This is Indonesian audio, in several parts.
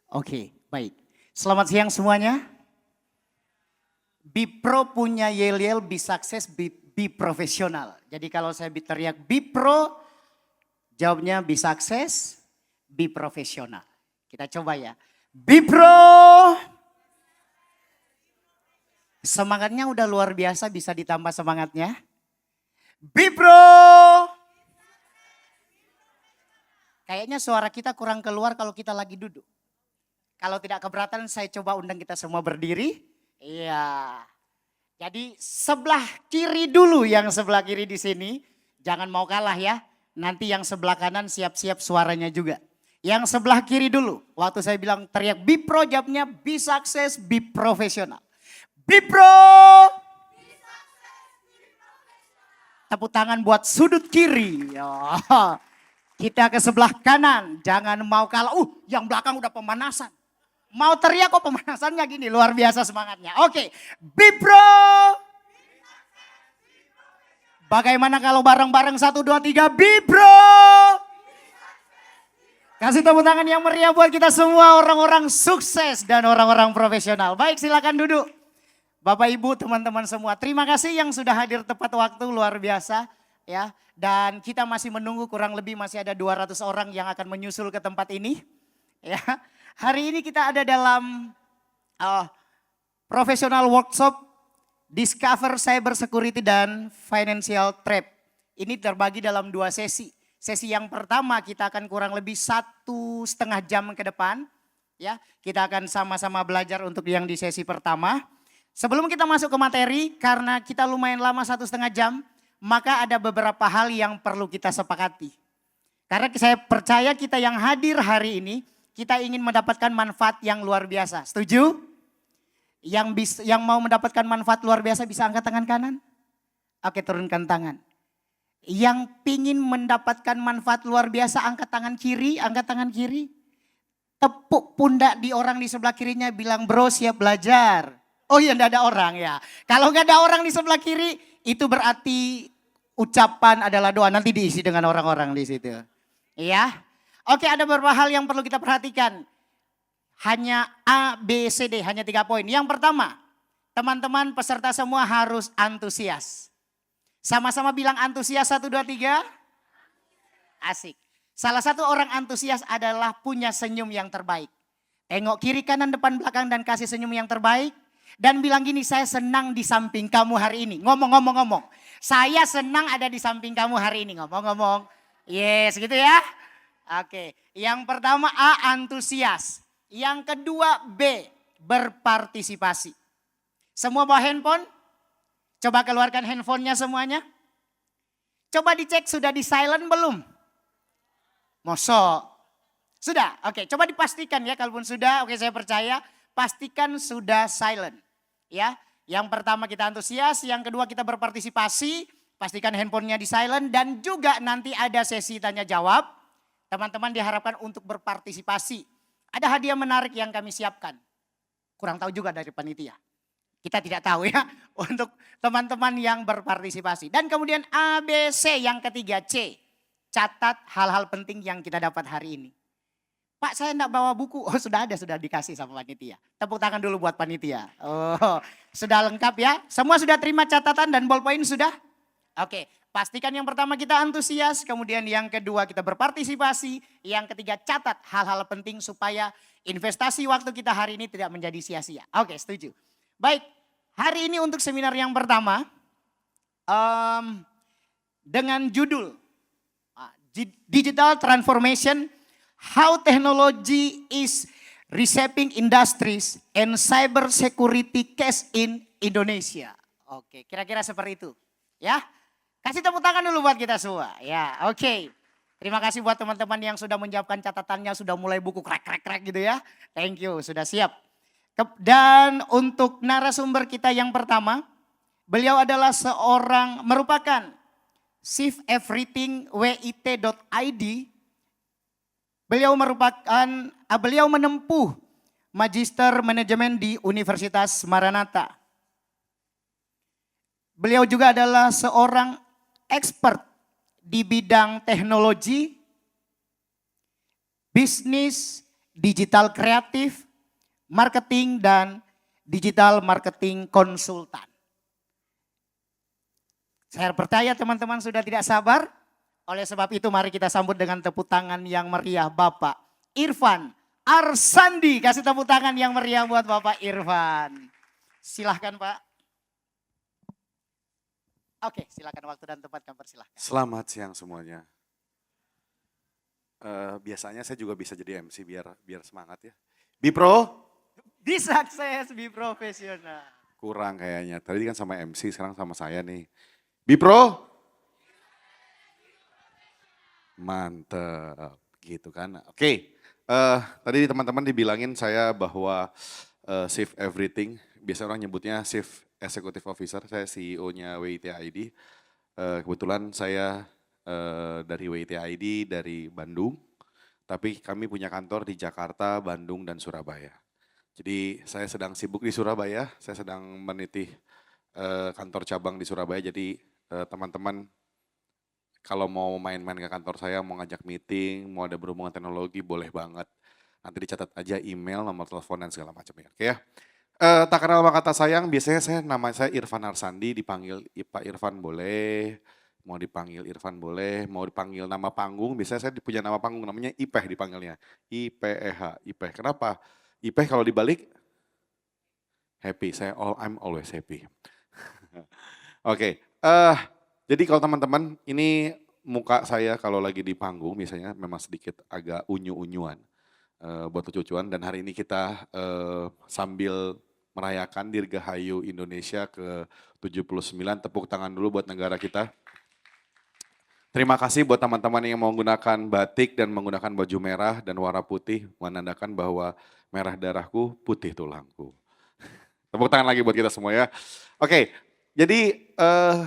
Oke, baik. Selamat siang semuanya. Be pro punya yel-yel, be sukses, be profesional. Jadi kalau saya teriak be pro, jawabnya be sukses, be profesional. Kita coba ya. Be pro. Semangatnya udah luar biasa, bisa ditambah semangatnya. Be pro. Kayaknya suara kita kurang keluar kalau kita lagi duduk. Kalau tidak keberatan saya coba undang kita semua berdiri. Iya. Jadi sebelah kiri dulu, yang sebelah kiri di sini. Jangan mau kalah ya. Nanti yang sebelah kanan siap-siap suaranya juga. Yang sebelah kiri dulu. Waktu saya bilang teriak be pro, jawabnya be sukses, be profesional. Be pro. Tepuk tangan buat sudut kiri. Kita ke sebelah kanan. Jangan mau kalah. Yang belakang udah pemanasan. Mau teriak kok pemanasannya gini, luar biasa semangatnya. Oke, be pro. Bagaimana kalau bareng-bareng 1, 2, 3, be pro. Kasih tepuk tangan yang meriah buat kita semua, orang-orang sukses dan orang-orang profesional. Baik, silakan duduk. Bapak Ibu, teman-teman semua, terima kasih yang sudah hadir tepat waktu, luar biasa ya. Dan kita masih menunggu, kurang lebih masih ada 200 orang yang akan menyusul ke tempat ini ya. Hari ini kita ada dalam professional workshop Discover Cyber Security dan Financial Trap. Ini terbagi dalam 2 sesi. Sesi yang pertama kita akan kurang lebih 1,5 jam ke depan. Ya, kita akan sama-sama belajar untuk yang di sesi pertama. Sebelum kita masuk ke materi, karena kita lumayan lama 1,5 jam, maka ada beberapa hal yang perlu kita sepakati. Karena saya percaya kita yang hadir hari ini, kita ingin mendapatkan manfaat yang luar biasa. Setuju? Yang mau mendapatkan manfaat luar biasa bisa angkat tangan kanan? Oke, turunkan tangan. Yang pingin mendapatkan manfaat luar biasa angkat tangan kiri, angkat tangan kiri. Tepuk pundak di orang di sebelah kirinya, bilang bro siap belajar. Oh iya, enggak ada orang ya. Kalau enggak ada orang di sebelah kiri, itu berarti ucapan adalah doa, nanti diisi dengan orang-orang di situ. Iya. Oke, ada beberapa hal yang perlu kita perhatikan. Hanya A, B, C, D, hanya 3 poin. Yang pertama, teman-teman peserta semua harus antusias. Sama-sama bilang antusias, 1, 2, 3. Asik. Salah satu orang antusias adalah punya senyum yang terbaik. Tengok kiri, kanan, depan, belakang dan kasih senyum yang terbaik. Dan bilang gini, saya senang di samping kamu hari ini. Ngomong. Saya senang ada di samping kamu hari ini. Ngomong. Yes, gitu ya. Oke, yang pertama A, antusias. Yang kedua B, berpartisipasi. Semua bawa handphone? Coba keluarkan handphonenya semuanya. Coba dicek sudah di silent belum? Mosok. Sudah? Oke, coba dipastikan ya, kalaupun sudah, oke saya percaya. Pastikan sudah silent. Ya, yang pertama kita antusias, yang kedua kita berpartisipasi. Pastikan handphonenya di silent dan juga nanti ada sesi tanya jawab. Teman-teman diharapkan untuk berpartisipasi. Ada hadiah menarik yang kami siapkan. Kurang tahu juga dari panitia. Kita tidak tahu ya. Untuk teman-teman yang berpartisipasi. Dan kemudian A, B, C. Yang ketiga C. Catat hal-hal penting yang kita dapat hari ini. Pak, saya enggak bawa buku. Oh sudah ada, sudah dikasih sama panitia. Tepuk tangan dulu buat panitia. Oh, sudah lengkap ya. Semua sudah terima catatan dan ballpoint sudah? Oke. Pastikan yang pertama kita antusias, kemudian yang kedua kita berpartisipasi, yang ketiga catat hal-hal penting supaya investasi waktu kita hari ini tidak menjadi sia-sia. Oke, setuju. Baik, hari ini untuk seminar yang pertama dengan judul Digital Transformation, How Technology is Reshaping Industries and Cyber Security Case in Indonesia. Oke, kira-kira seperti itu ya. Kasih tepuk tangan dulu buat kita semua. Ya, oke. Terima kasih buat teman-teman yang sudah menyiapkan catatannya, sudah mulai buku krek gitu ya. Thank you, sudah siap. Dan untuk narasumber kita yang pertama, beliau adalah merupakan Chief Everything WIT.id. Beliau menempuh Magister Manajemen di Universitas Maranatha. Beliau juga adalah seorang expert di bidang teknologi, bisnis, digital kreatif, marketing, dan digital marketing konsultan. Saya percaya teman-teman sudah tidak sabar. Oleh sebab itu mari kita sambut dengan tepuk tangan yang meriah Bapak Irfan Arsandi. Kasih tepuk tangan yang meriah buat Bapak Irfan. Silahkan Pak. Oke, silakan waktu dan tempat kami persilahkan. Selamat siang semuanya. Biasanya saya juga bisa jadi MC biar semangat ya. Bipro? Be sukses, be profesional. Kurang kayaknya. Tadi kan sama MC, sekarang sama saya nih. Bipro? Mantep, gitu kan. Oke, tadi teman-teman dibilangin saya bahwa Chief Everything. Biasa orang nyebutnya Chief Executive Officer, saya CEO-nya WIT-ID. Kebetulan saya dari WIT-ID dari Bandung, tapi kami punya kantor di Jakarta, Bandung, dan Surabaya. Jadi saya sedang sibuk di Surabaya, saya sedang meniti kantor cabang di Surabaya, jadi teman-teman kalau mau main-main ke kantor saya, mau ngajak meeting, mau ada berhubungan teknologi, boleh banget. Nanti dicatat aja email, nomor telepon, dan segala macam ya. Oke ya. Tak kenal maka kata sayang, biasanya nama saya Irfan Arsandi, dipanggil Pak Irfan boleh, mau dipanggil Irfan boleh, mau dipanggil nama panggung, biasanya saya punya nama panggung namanya Ipeh dipanggilnya. IPEH, Ipeh. Kenapa? Ipeh kalau dibalik, happy, I'm always happy. Oke, jadi kalau teman-teman, ini muka saya kalau lagi di panggung biasanya memang sedikit agak unyu-unyuan buat lucu-lucuan. Dan hari ini kita sambil merayakan Dirgahayu Indonesia ke-79, tepuk tangan dulu buat negara kita. Terima kasih buat teman-teman yang menggunakan batik dan menggunakan baju merah dan warna putih, menandakan bahwa merah darahku, putih tulangku. Tepuk tangan lagi buat kita semua ya. Oke, jadi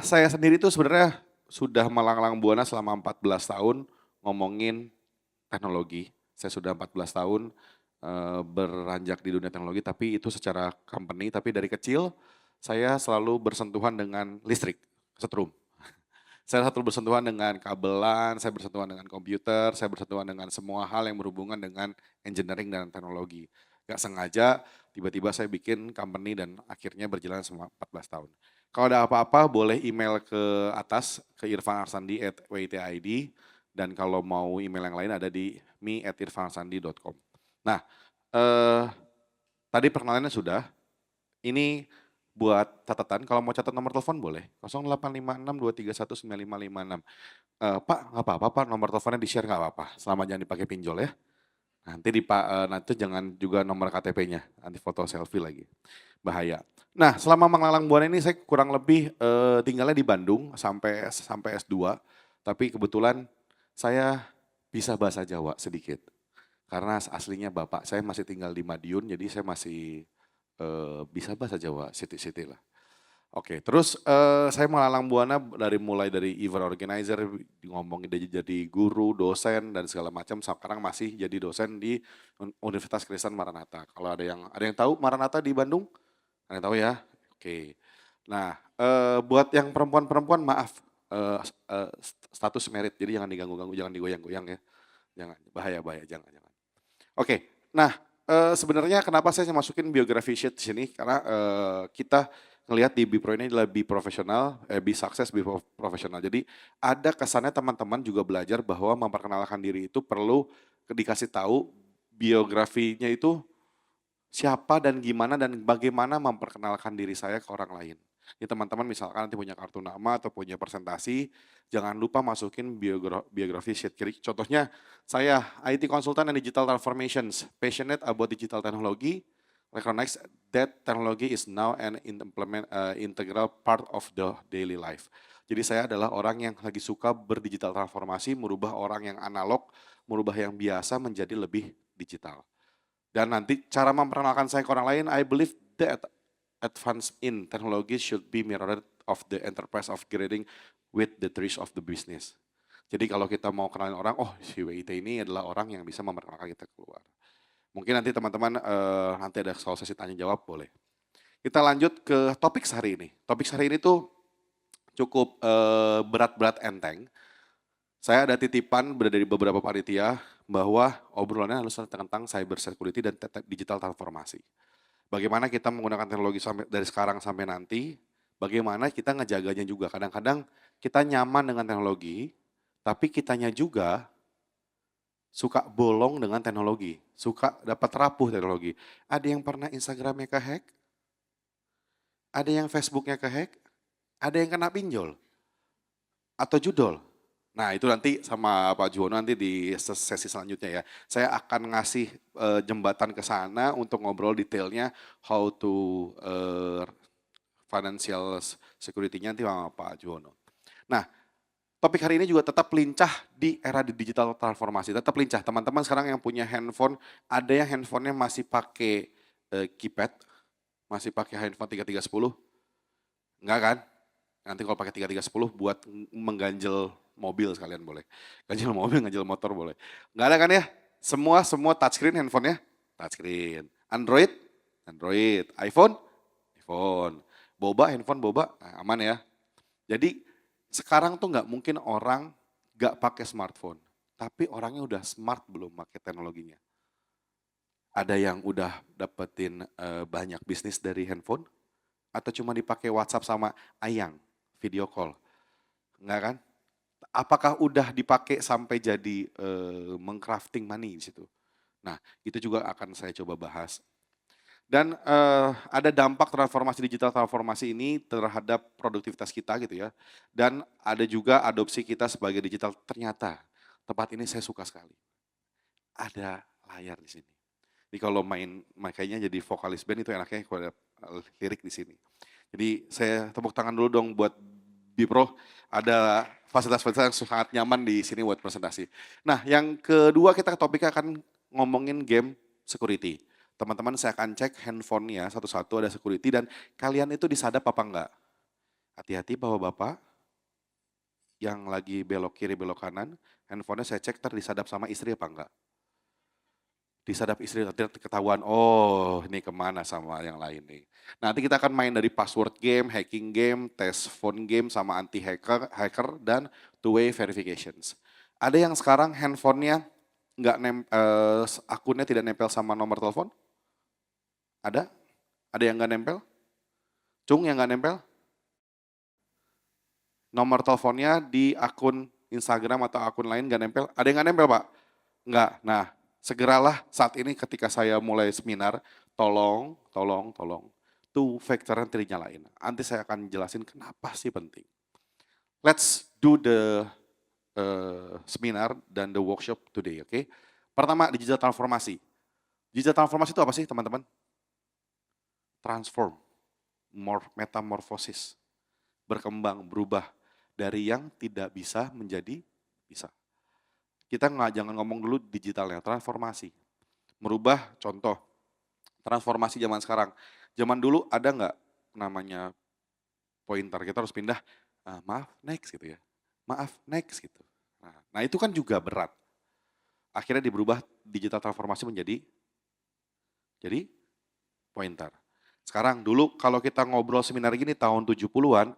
saya sendiri tuh sebenarnya sudah melanglang buana selama 14 tahun ngomongin teknologi. Saya sudah 14 tahun beranjak di dunia teknologi, tapi itu secara company. Tapi dari kecil saya selalu bersentuhan dengan listrik, setrum. Saya selalu bersentuhan dengan kabelan, saya bersentuhan dengan komputer, saya bersentuhan dengan semua hal yang berhubungan dengan engineering dan teknologi. Gak sengaja tiba-tiba saya bikin company dan akhirnya berjalan selama 14 tahun. Kalau ada apa-apa boleh email ke atas ke irfanarsandi@wit.id dan kalau mau email yang lain ada di me@irfanarsandi.com. Nah, tadi perkenalannya sudah. Ini buat catatan, kalau mau catat nomor telepon boleh 0856 231 9556. Pak nggak apa-apa Pak, nomor teleponnya di-share nggak apa-apa, selama jangan dipakai pinjol ya. Nanti jangan juga nomor KTP-nya, nanti foto selfie lagi, bahaya. Nah selama mengelalang buana ini saya kurang lebih tinggalnya di Bandung sampai S2, tapi kebetulan saya bisa bahasa Jawa sedikit. Karena aslinya bapak saya masih tinggal di Madiun, jadi saya masih bisa bahasa Jawa, siti-siti lah. Oke, terus saya melalang buana mulai dari event organizer, ngomongin jadi guru, dosen dan segala macam. Sekarang masih jadi dosen di Universitas Kristen Maranatha. Kalau ada yang tahu Maranatha di Bandung? Ada yang tahu ya? Oke. Nah, buat yang perempuan-perempuan maaf, status merit, jadi jangan diganggu-ganggu, jangan digoyang-goyang ya. Jangan, bahaya, jangan. Oke, nah sebenarnya kenapa saya masukin biografi sheet di sini? Karena kita ngelihat di Bipro ini adalah be profesional, be sukses, be profesional. Jadi ada kesannya teman-teman juga belajar bahwa memperkenalkan diri itu perlu dikasih tahu biografinya itu siapa dan gimana dan bagaimana memperkenalkan diri saya ke orang lain. Ini teman-teman misalkan nanti punya kartu nama atau punya presentasi, jangan lupa masukin biografi sheet. Contohnya saya IT Consultant and Digital Transformations, passionate about digital technology, recognize that technology is now an integral part of the daily life. Jadi saya adalah orang yang lagi suka berdigital transformasi, merubah orang yang analog, merubah yang biasa menjadi lebih digital. Dan nanti cara memperkenalkan saya ke orang lain, I believe that advance in technology should be mirrored of the enterprise of grading with the trees of the business. Jadi kalau kita mau kenalin orang, oh si WIT ini adalah orang yang bisa memperkenalkan kita keluar. Mungkin nanti teman-teman nanti ada soal sesi tanya jawab boleh. Kita lanjut ke topik hari ini. Topik hari ini tuh cukup berat-berat enteng. Saya ada titipan dari beberapa panitia bahwa obrolannya harus tentang cyber security dan digital transformasi. Bagaimana kita menggunakan teknologi dari sekarang sampai nanti, bagaimana kita ngejaganya juga. Kadang-kadang kita nyaman dengan teknologi, tapi kitanya juga suka bolong dengan teknologi, suka dapat rapuh teknologi. Ada yang pernah Instagramnya kehack, ada yang Facebooknya kehack, ada yang kena pinjol atau judol. Nah itu nanti sama Pak Juwono nanti di sesi selanjutnya ya. Saya akan ngasih jembatan ke sana untuk ngobrol detailnya how to financial security-nya nanti sama Pak Juwono. Nah topik hari ini juga tetap lincah di era digital transformasi. Tetap lincah. Teman-teman sekarang yang punya handphone, ada yang handphonenya masih pakai keypad, masih pakai handphone 3310? Enggak kan? Nanti kalau pakai 3310 buat mengganjel mobil sekalian boleh. Ganjel mobil, ganjel motor boleh. Enggak ada kan ya? Semua touchscreen handphonenya? Touchscreen. Android? Android. iPhone? iPhone. Boba, handphone boba? Nah, aman ya. Jadi sekarang tuh nggak mungkin orang nggak pakai smartphone. Tapi orangnya udah smart belum pakai teknologinya. Ada yang udah dapetin banyak bisnis dari handphone? Atau cuma dipakai WhatsApp sama Ayang? Video call. Enggak kan? Apakah udah dipakai sampai jadi mengcrafting money di situ? Nah, itu juga akan saya coba bahas. Dan ada dampak transformasi digital transformasi ini terhadap produktivitas kita gitu ya. Dan ada juga adopsi kita sebagai digital. Ternyata tempat ini saya suka sekali. Ada layar di sini. Jadi kalau makanya jadi vokalis band itu enaknya kalau ada lirik di sini. Jadi saya tepuk tangan dulu dong buat Bipro, ada fasilitas-fasilitas yang sangat nyaman di sini buat presentasi. Nah yang kedua kita topiknya akan ngomongin game security. Teman-teman saya akan cek handphonenya satu-satu ada security dan kalian itu disadap apa enggak. Hati-hati bapak-bapak yang lagi belok kiri belok kanan, handphonenya saya cek disadap sama istri apa enggak. Disadap istri nanti ketahuan, oh ini kemana sama yang lain nih. Nanti kita akan main dari password game, hacking game, test phone game, sama anti hacker dan two-way verifications. Ada yang sekarang handphonenya akunnya tidak nempel sama nomor telepon? Ada? Ada yang nggak nempel? Cung yang nggak nempel? Nomor teleponnya di akun Instagram atau akun lain nggak nempel? Ada yang nggak nempel Pak? Nggak. Nah, segeralah saat ini ketika saya mulai seminar, tolong two factor nanti dinyalain. Nanti saya akan jelasin kenapa sih penting. Let's do the seminar dan the workshop today, oke? Pertama, digital transformasi. Digital transformasi itu apa sih teman-teman? Transform, metamorfosis, berkembang, berubah dari yang tidak bisa menjadi bisa. Kita jangan ngomong dulu digitalnya, transformasi. Merubah contoh, transformasi zaman sekarang. Zaman dulu ada nggak namanya pointer, kita harus pindah, maaf next gitu ya. Maaf next gitu. Nah itu kan juga berat. Akhirnya berubah digital transformasi menjadi pointer. Sekarang dulu kalau kita ngobrol seminar gini tahun 70-an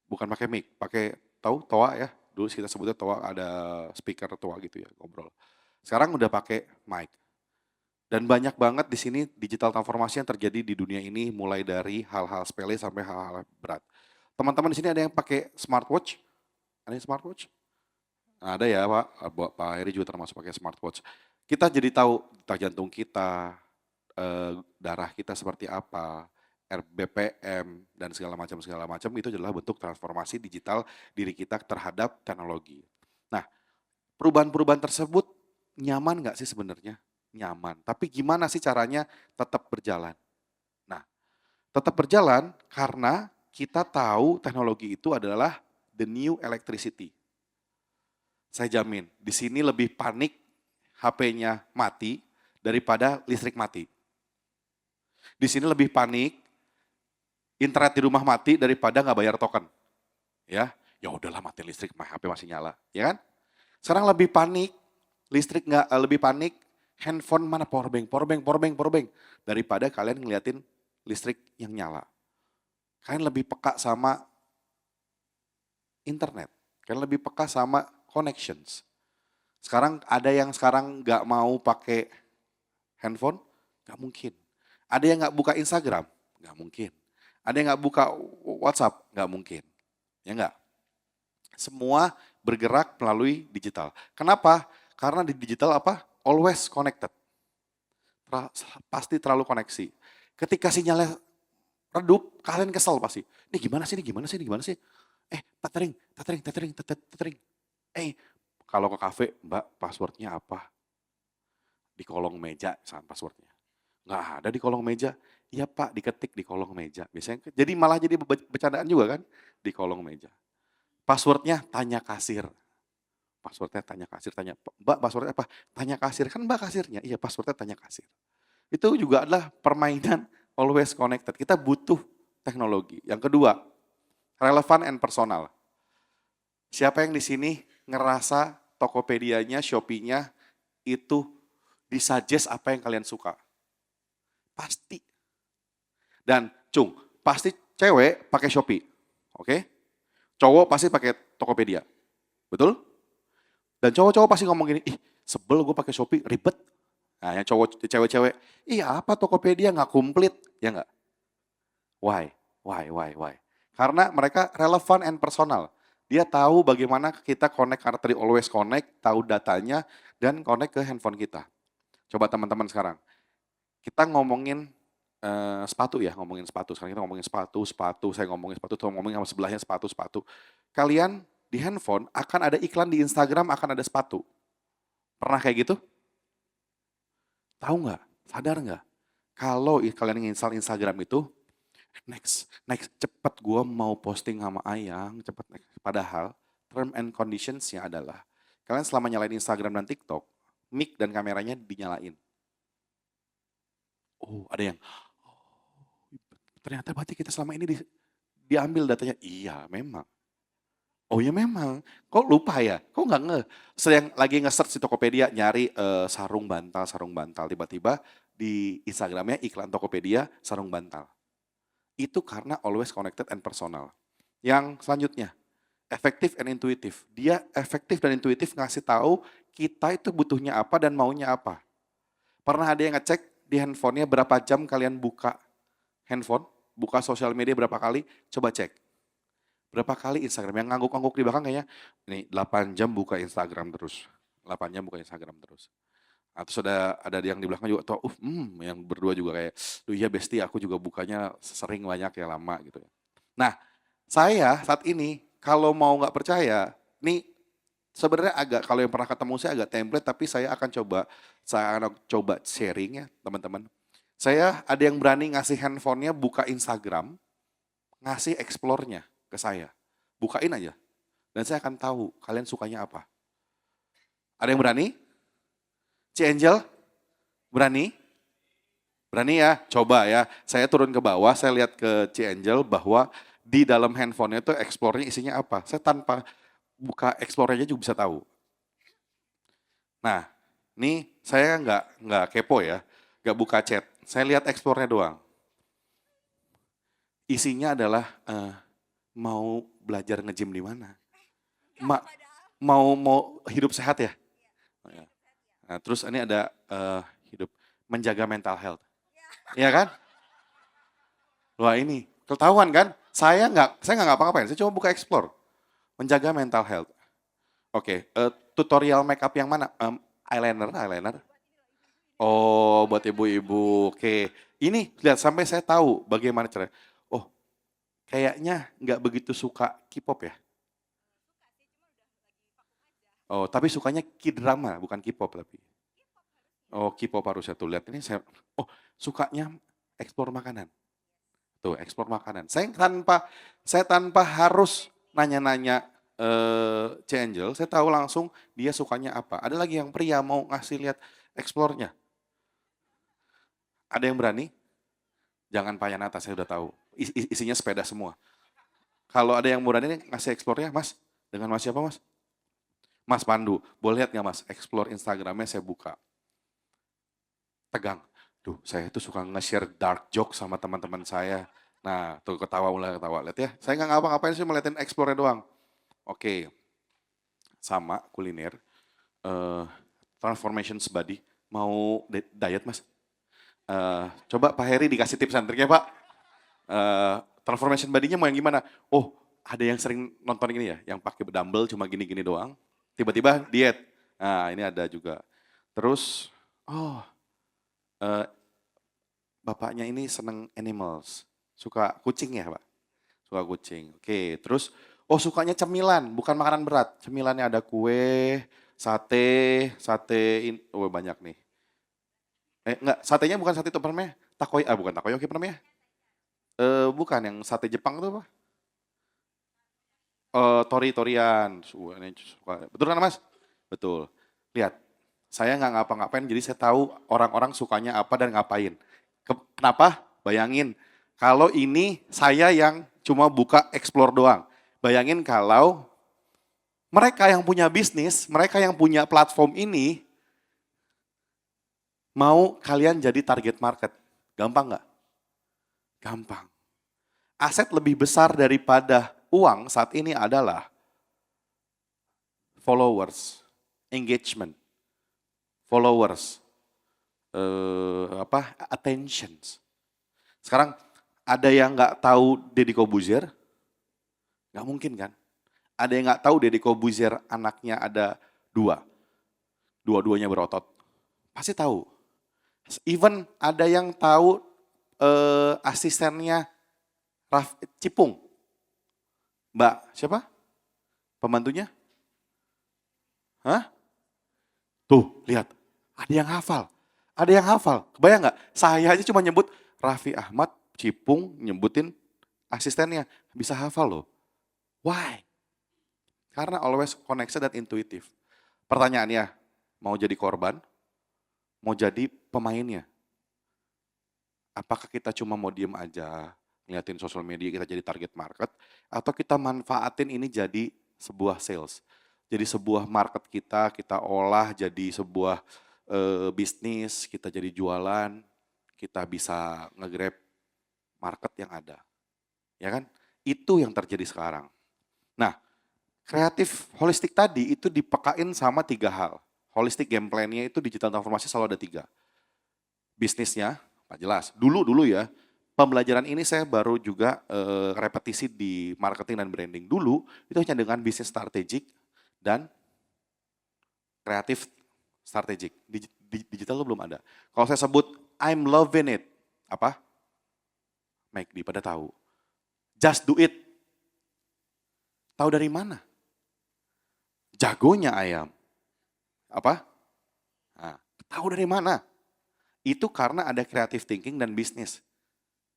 bukan pakai mic, pakai toa ya. Dulu kita sebutnya toa, ada speaker toa gitu ya, ngobrol. Sekarang udah pakai mic. Dan banyak banget di sini digital transformasi yang terjadi di dunia ini mulai dari hal-hal sepele sampai hal-hal berat. Teman-teman di sini ada yang pakai smartwatch? Ada yang smartwatch? Nah, ada ya Pak, Pak Heri juga termasuk pakai smartwatch. Kita jadi tahu detak jantung kita, darah kita seperti apa, BPM dan segala macam itu adalah bentuk transformasi digital diri kita terhadap teknologi. Nah, perubahan-perubahan tersebut nyaman nggak sih sebenarnya? Nyaman. Tapi gimana sih caranya tetap berjalan? Nah, tetap berjalan karena kita tahu teknologi itu adalah the new electricity. Saya jamin, di sini lebih panik HP-nya mati daripada listrik mati. Di sini lebih panik internet di rumah mati daripada nggak bayar token. Ya udahlah mati listrik, HP masih nyala, ya kan? Sekarang lebih panik, listrik nggak, lebih panik, handphone mana powerbank daripada kalian ngeliatin listrik yang nyala. Kalian lebih peka sama internet, kalian lebih peka sama connections. Sekarang ada yang sekarang nggak mau pakai handphone? Nggak mungkin. Ada yang nggak buka Instagram? Nggak mungkin. Ada yang nggak buka WhatsApp? Nggak mungkin. Ya nggak? Semua bergerak melalui digital. Kenapa? Karena di digital apa? Always connected. Pasti terlalu koneksi. Ketika sinyalnya redup, kalian kesel pasti. Ini gimana sih, ini gimana sih, ini gimana sih? Tethering, tethering, tethering, tethering. Kalau ke kafe, Mbak, passwordnya apa? Di kolong meja, misalnya passwordnya. Nggak ada di kolong meja. Iya Pak, diketik di kolong meja. Biasanya, jadi malah jadi bercandaan juga kan? Di kolong meja. Passwordnya tanya kasir. Passwordnya tanya kasir, tanya, Mbak passwordnya apa? Tanya kasir, kan Mbak kasirnya. Iya passwordnya tanya kasir. Itu juga adalah permainan always connected. Kita butuh teknologi. Yang kedua, relevan and personal. Siapa yang di sini ngerasa Tokopedia-nya, Shopee-nya itu disuggest apa yang kalian suka? Pasti. Dan Cung, pasti cewek pakai Shopee. Oke? Cowok pasti pakai Tokopedia. Betul? Dan cowok-cowok pasti ngomong gini, ih sebel gue pakai Shopee, ribet. Nah yang cewek-cewek, iya apa Tokopedia nggak komplit, ya nggak? Why? Why? Karena mereka relevan and personal. Dia tahu bagaimana kita connect, karena tadi always connect, tahu datanya, dan connect ke handphone kita. Coba teman-teman sekarang, kita ngomongin sepatu ya, ngomongin sepatu. Sekarang kita ngomongin sepatu, saya ngomongin sepatu, tuh ngomongin sama sebelahnya sepatu. Kalian di handphone akan ada iklan di Instagram, akan ada sepatu. Pernah kayak gitu? Tahu nggak? Sadar nggak? Kalau kalian install Instagram itu, next, cepet gue mau posting sama Ayang, cepet next. Padahal term and conditions-nya adalah kalian selama nyalain Instagram dan TikTok, mic dan kameranya dinyalain. Oh, ada yang, ternyata berarti kita selama ini diambil datanya. Iya, memang. Oh ya memang, kok lupa ya? Kok nggak sedang lagi nge-search di Tokopedia nyari sarung bantal, tiba-tiba di Instagramnya iklan Tokopedia sarung bantal. Itu karena always connected and personal. Yang selanjutnya, efektif and intuitif. Dia efektif dan intuitif ngasih tahu kita itu butuhnya apa dan maunya apa. Pernah ada yang ngecek di handphonenya berapa jam kalian buka handphone, buka sosial media berapa kali, coba cek. Berapa kali Instagram, yang ngangguk-ngangguk di belakang kayaknya, ini 8 jam buka Instagram terus. 8 jam buka Instagram terus. Nah, terus ada yang di belakang juga, yang berdua juga kayak, duh iya Besti aku juga bukanya sering banyak ya lama gitu. Nah, saya saat ini kalau mau nggak percaya, nih sebenarnya agak, kalau yang pernah ketemu saya agak template, tapi saya akan coba sharing ya teman-teman. Saya ada yang berani ngasih handphonenya buka Instagram, ngasih explore-nya ke saya. Bukain aja. Dan saya akan tahu kalian sukanya apa. Ada yang berani? Ci Angel? Berani? Berani ya? Coba ya. Saya turun ke bawah, saya lihat ke Ci Angel bahwa di dalam handphonenya itu explore-nya isinya apa. Saya tanpa buka explore-nya juga bisa tahu. Nah, ini saya nggak kepo ya. Nggak buka chat. Saya lihat explore-nya doang. Isinya adalah mau belajar nge-gym di mana? Mau hidup sehat ya? Nah, terus ini ada hidup menjaga mental health. Iya kan? Wah ini, ketahuan kan? Saya nggak ngapa-ngapain, saya coba buka explore. Menjaga mental health. Oke, tutorial makeup yang mana? Eyeliner. Oh, buat ibu-ibu. Oke, ini lihat sampai saya tahu bagaimana cara. Oh, kayaknya nggak begitu suka K-pop ya? Oh, tapi sukanya K-drama, bukan K-pop tapi. Oh, K-pop harusnya tuh lihat ini sukanya eksplor makanan. Tuh, eksplor makanan. Saya tanpa harus nanya-nanya C Angel, saya tahu langsung dia sukanya apa. Ada lagi yang pria mau ngasih lihat eksplornya. Ada yang berani? Jangan Payanata, saya udah tahu. Isinya sepeda semua. Kalau ada yang berani ngasih eksplornya, Mas, dengan Mas siapa, Mas? Mas Pandu, boleh lihat nggak Mas? Explore Instagramnya saya buka. Tegang. Duh, saya itu suka nge-share dark joke sama teman-teman saya. Nah, tuh mulai ketawa. Lihat ya, saya nggak ngapa-ngapain sih, melihatin explore-nya doang. Oke, sama kuliner. eh, transformations body. Mau diet mas? Coba Pak Heri dikasih tips and triknya Pak. Transformation body-nya mau yang gimana? Oh, ada yang sering nonton ini ya, yang pakai dumbbell cuma gini-gini doang. Tiba-tiba diet. Nah, ini ada juga. Terus, eh, bapaknya ini seneng animals. Suka kucing ya Pak? Suka kucing. Oke, terus, sukanya cemilan, bukan makanan berat. Cemilannya ada kue, sate, banyak nih. Enggak, satenya bukan sate itu apa namanya? Bukan takoyaki apa namanya? Bukan, yang sate Jepang itu apa? Tori-torian. Betul kan Mas? Betul. Lihat, saya nggak ngapa-ngapain, jadi saya tahu orang-orang sukanya apa dan ngapain. Kenapa? Bayangin, kalau ini saya yang cuma buka explore doang. Bayangin kalau mereka yang punya bisnis, mereka yang punya platform ini, mau kalian jadi target market. Gampang nggak? Gampang. Aset lebih besar daripada uang saat ini adalah followers, engagement, followers, attentions. Sekarang ada yang nggak tahu Deddy Corbuzier? Nggak mungkin kan? Ada yang nggak tahu Deddy Corbuzier anaknya ada dua, dua-duanya berotot? Pasti tahu. Even ada yang tahu asistennya Cipung. Mbak siapa? Pembantunya? Hah? Tuh, lihat. Ada yang hafal. Ada yang hafal. Kebayang nggak? Saya aja cuma nyebut Raffi Ahmad, Cipung, nyebutin asistennya. Bisa hafal loh. Why? Karena always connected dan intuitive. Pertanyaannya, mau jadi korban? Mau jadi pemainnya? Apakah kita cuma mau diem aja, ngeliatin sosial media kita jadi target market, atau kita manfaatin ini jadi sebuah sales? Jadi sebuah market kita olah jadi sebuah bisnis, kita jadi jualan, kita bisa nge-grab market yang ada. Ya kan? Itu yang terjadi sekarang. Nah, kreatif holistik tadi itu dipekain sama 3 hal. Holistic game plan-nya itu digital transformasi selalu ada 3. Bisnisnya, Pak jelas. Dulu ya, pembelajaran ini saya baru juga repetisi di marketing dan branding. Dulu itu hanya dengan bisnis strategik dan kreatif strategik. Digital itu belum ada. Kalau saya sebut I'm loving it, apa? McD pada tahu. Just do it. Tahu dari mana? Jagonya ayam. Apa? Nah, tahu dari mana? Itu karena ada creative thinking dan bisnis.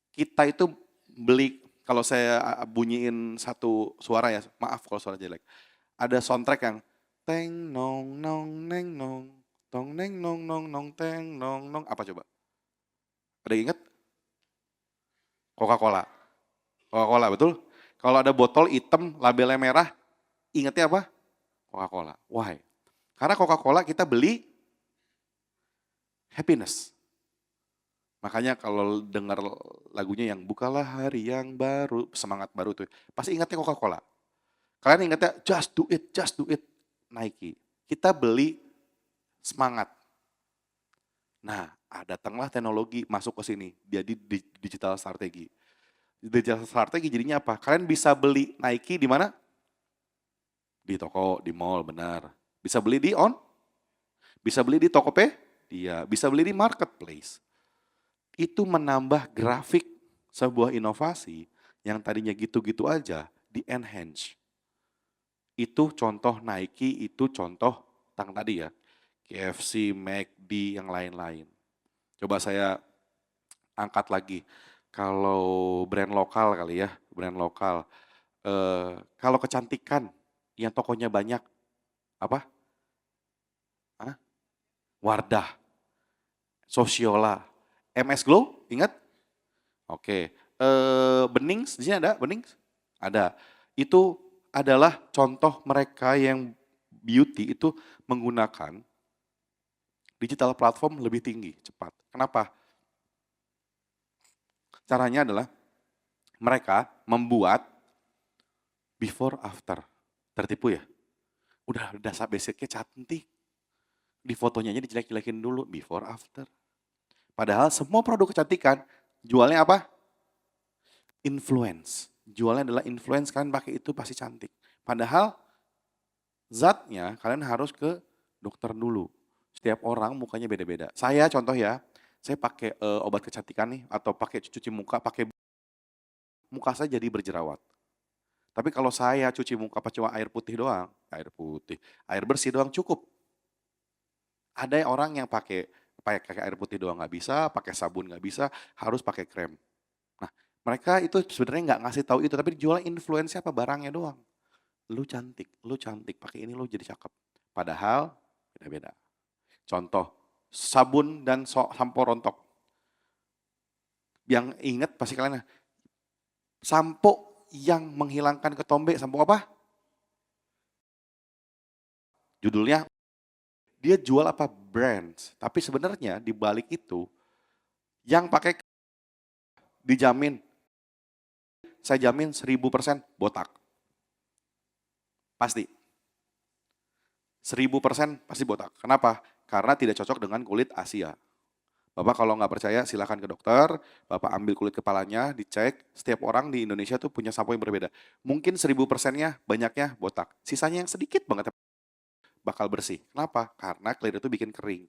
Kita itu beli, kalau saya bunyiin satu suara ya, maaf kalau suara jelek. Ada soundtrack yang teng nong nong neng nong, tong neng nong nong nong teng nong nong, apa coba? Ada yang inget? Coca-Cola. Coca-Cola, betul? Kalau ada botol hitam, labelnya merah, ingetnya apa? Coca-Cola. Why? Karena Coca-Cola kita beli happiness. Makanya kalau dengar lagunya yang bukalah hari yang baru, semangat baru tuh, pasti ingatnya Coca-Cola. Kalian ingatnya just do it, Nike. Kita beli semangat. Nah, datanglah teknologi masuk ke sini, jadi digital strategi. Digital strategi jadinya apa? Kalian bisa beli Nike di mana? Di toko, di mall, benar. Bisa beli di bisa beli di Tokopedia, bisa beli di marketplace. Itu menambah grafik sebuah inovasi yang tadinya gitu-gitu aja, di-enhance. Itu contoh Nike, itu contoh tadi ya, KFC, McD, yang lain-lain. Coba saya angkat lagi, kalau brand lokal kali ya, brand lokal. Kalau kecantikan, yang tokonya banyak, apa? Wardah, Sosiola, MS Glow, ingat? Oke, Benings, di sini ada Benings? Ada. Itu adalah contoh mereka yang beauty itu menggunakan digital platform lebih tinggi, cepat. Kenapa? Caranya adalah mereka membuat before after. Tertipu ya? Udah dasar basicnya cantik. Di fotonya aja dijelek-jelekin dulu, before after. Padahal semua produk kecantikan jualnya apa? Influence. Jualnya adalah influence, kalian pakai itu pasti cantik. Padahal zatnya kalian harus ke dokter dulu. Setiap orang mukanya beda-beda. Saya contoh ya, saya pakai obat kecantikan nih atau pakai cuci muka, pakai muka saya jadi berjerawat. Tapi kalau saya cuci muka apa cuma air putih doang, air bersih doang cukup. Ada orang yang pakai air putih doang nggak bisa, pakai sabun nggak bisa, harus pakai krem. Nah, mereka itu sebenarnya nggak ngasih tahu itu, tapi jual influence apa barangnya doang. Lu cantik, pakai ini lu jadi cakep. Padahal beda-beda. Contoh, sabun dan sampo rontok. Yang ingat pasti kalian, sampo yang menghilangkan ketombe, sampo apa? Judulnya, dia jual apa? Brands. Tapi sebenarnya di balik itu, yang pakai dijamin, saya jamin 1000% botak. Pasti. 1000% pasti botak. Kenapa? Karena tidak cocok dengan kulit Asia. Bapak kalau nggak percaya silakan ke dokter, Bapak ambil kulit kepalanya, dicek, setiap orang di Indonesia tuh punya sampo yang berbeda. Mungkin 1000%-nya banyaknya botak, sisanya yang sedikit banget bakal bersih. Kenapa? Karena clear itu bikin kering.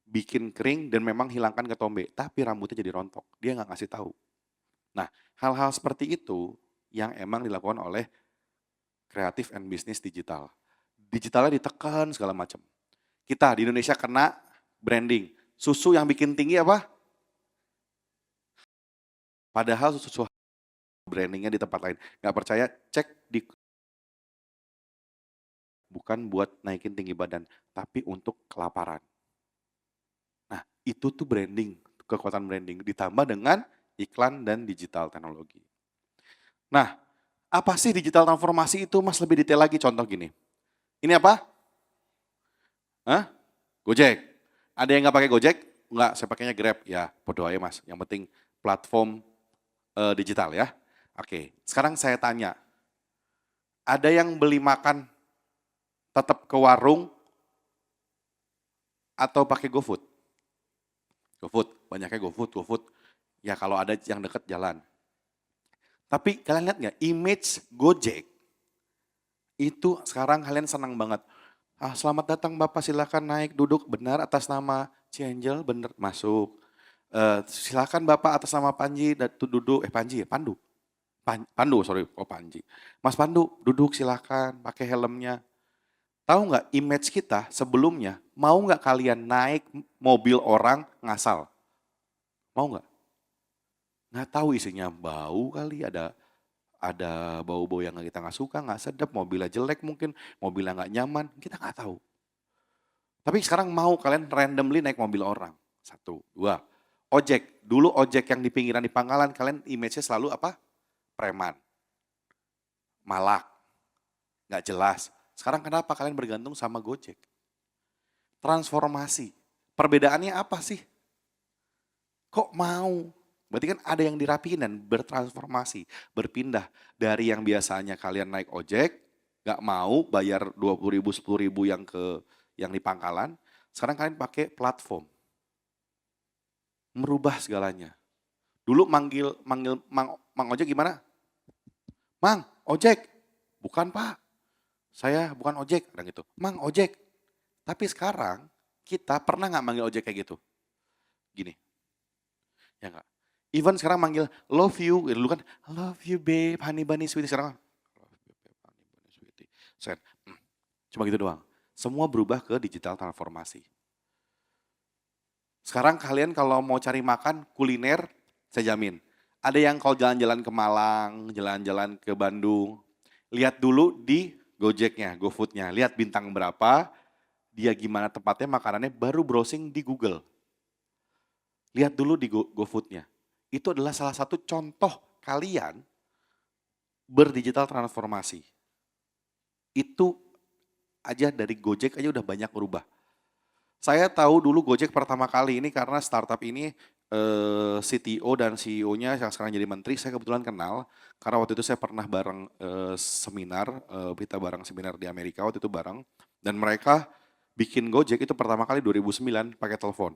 Bikin kering dan memang hilangkan ketombe, tapi rambutnya jadi rontok. Dia nggak ngasih tahu. Nah, hal-hal seperti itu yang emang dilakukan oleh kreatif and bisnis digital. Digitalnya ditekan segala macam. Kita di Indonesia kena branding. Susu yang bikin tinggi apa? Padahal susu brandingnya di tempat lain. Nggak percaya, cek di bukan buat naikin tinggi badan, tapi untuk kelaparan. Nah, itu tuh branding, kekuatan branding ditambah dengan iklan dan digital teknologi. Nah, apa sih digital transformasi itu Mas lebih detail lagi, contoh gini. Ini apa? Hah? Gojek. Ada yang nggak pakai Gojek? Nggak, saya pakainya Grab. Ya, bodo aja Mas. Yang penting platform digital ya. Oke, sekarang saya tanya. Ada yang beli makan tetap ke warung atau pakai GoFood? GoFood, banyaknya GoFood. Ya kalau ada yang deket jalan. Tapi kalian lihat nggak, image Gojek itu sekarang kalian senang banget. Selamat datang Bapak, silakan naik duduk benar atas nama Cianjel, benar masuk. Silakan Bapak atas nama Panji duduk, Panji ya, Pandu. Pandu, sorry, Panji. Mas Pandu duduk silakan, pakai helmnya. Tahu nggak image kita sebelumnya, mau nggak kalian naik mobil orang ngasal? Mau nggak? Nggak tahu isinya bau kali, ada bau-bau yang kita nggak suka, nggak sedap, mobilnya jelek mungkin, mobilnya nggak nyaman, kita nggak tahu. Tapi sekarang mau kalian randomly naik mobil orang. 1, 2. Ojek, dulu ojek yang di pinggiran di pangkalan, kalian image-nya selalu apa? Preman. Malak. Nggak jelas. Sekarang kenapa kalian bergantung sama Gojek? Transformasi. Perbedaannya apa sih? Kok mau? Berarti kan ada yang dirapiin dan bertransformasi. Berpindah dari yang biasanya kalian naik ojek, nggak mau bayar 20.000, 10.000 yang di pangkalan. Sekarang kalian pakai platform. Merubah segalanya. Dulu manggil Mang Ojek gimana? Mang, ojek. Bukan Pak, saya bukan ojek. Dan gitu, Mang ojek. Tapi sekarang kita pernah nggak manggil ojek kayak gitu? Gini, ya nggak? Even sekarang manggil love you, dulu kan love you babe, honey bunny sweetie. Sekarang love you babe, honey bunny sweetie. Cuma gitu doang. Semua berubah ke digital transformasi. Sekarang kalian kalau mau cari makan kuliner, saya jamin. Ada yang kalau jalan-jalan ke Malang, jalan-jalan ke Bandung, lihat dulu di Gojeknya, GoFoodnya, lihat bintang berapa, dia gimana tempatnya, makanannya, baru browsing di Google. Lihat dulu di GoFoodnya. Itu adalah salah satu contoh kalian berdigital transformasi. Itu aja dari Gojek aja udah banyak berubah. Saya tahu dulu Gojek pertama kali ini karena startup ini CTO dan CEO-nya yang sekarang jadi menteri, saya kebetulan kenal. Karena waktu itu saya pernah bareng seminar, kita bareng seminar di Amerika waktu itu bareng. Dan mereka bikin Gojek itu pertama kali 2009 pakai telepon.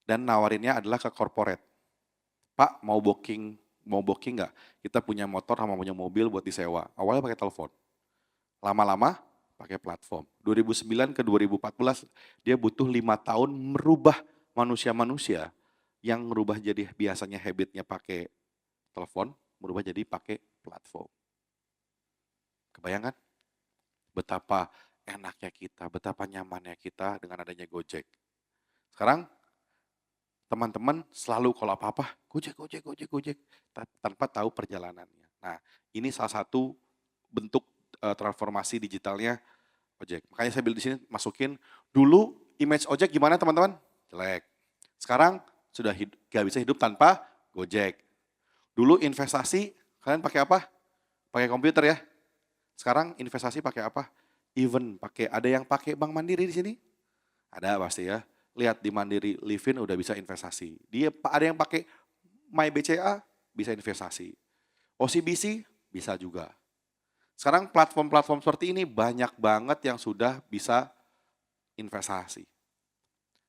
Dan nawarinnya adalah ke corporate. Pak mau booking nggak? Kita punya motor sama punya mobil buat disewa. Awalnya pakai telepon. Lama-lama pakai platform. 2009 ke 2014 dia butuh 5 tahun merubah manusia-manusia yang merubah jadi biasanya habitnya pakai telepon, merubah jadi pakai platform. Kebayangkan? Betapa enaknya kita, betapa nyamannya kita dengan adanya Gojek. Sekarang teman-teman selalu kalau apa-apa, Gojek, Gojek, Gojek, Gojek, tanpa tahu perjalanannya. Nah, ini salah satu bentuk transformasi digitalnya Ojek. Makanya saya bilang di sini masukin, dulu image Ojek gimana teman-teman? Jelek. Sekarang sudah gak bisa hidup tanpa Gojek. Dulu investasi, kalian pakai apa? Pakai komputer ya. Sekarang investasi pakai apa? Even ada yang pakai Bank Mandiri di sini? Ada pasti ya. Lihat di Mandiri Livin udah bisa investasi. Ada yang pakai MyBCA bisa investasi. OCBC bisa juga. Sekarang platform-platform seperti ini banyak banget yang sudah bisa investasi.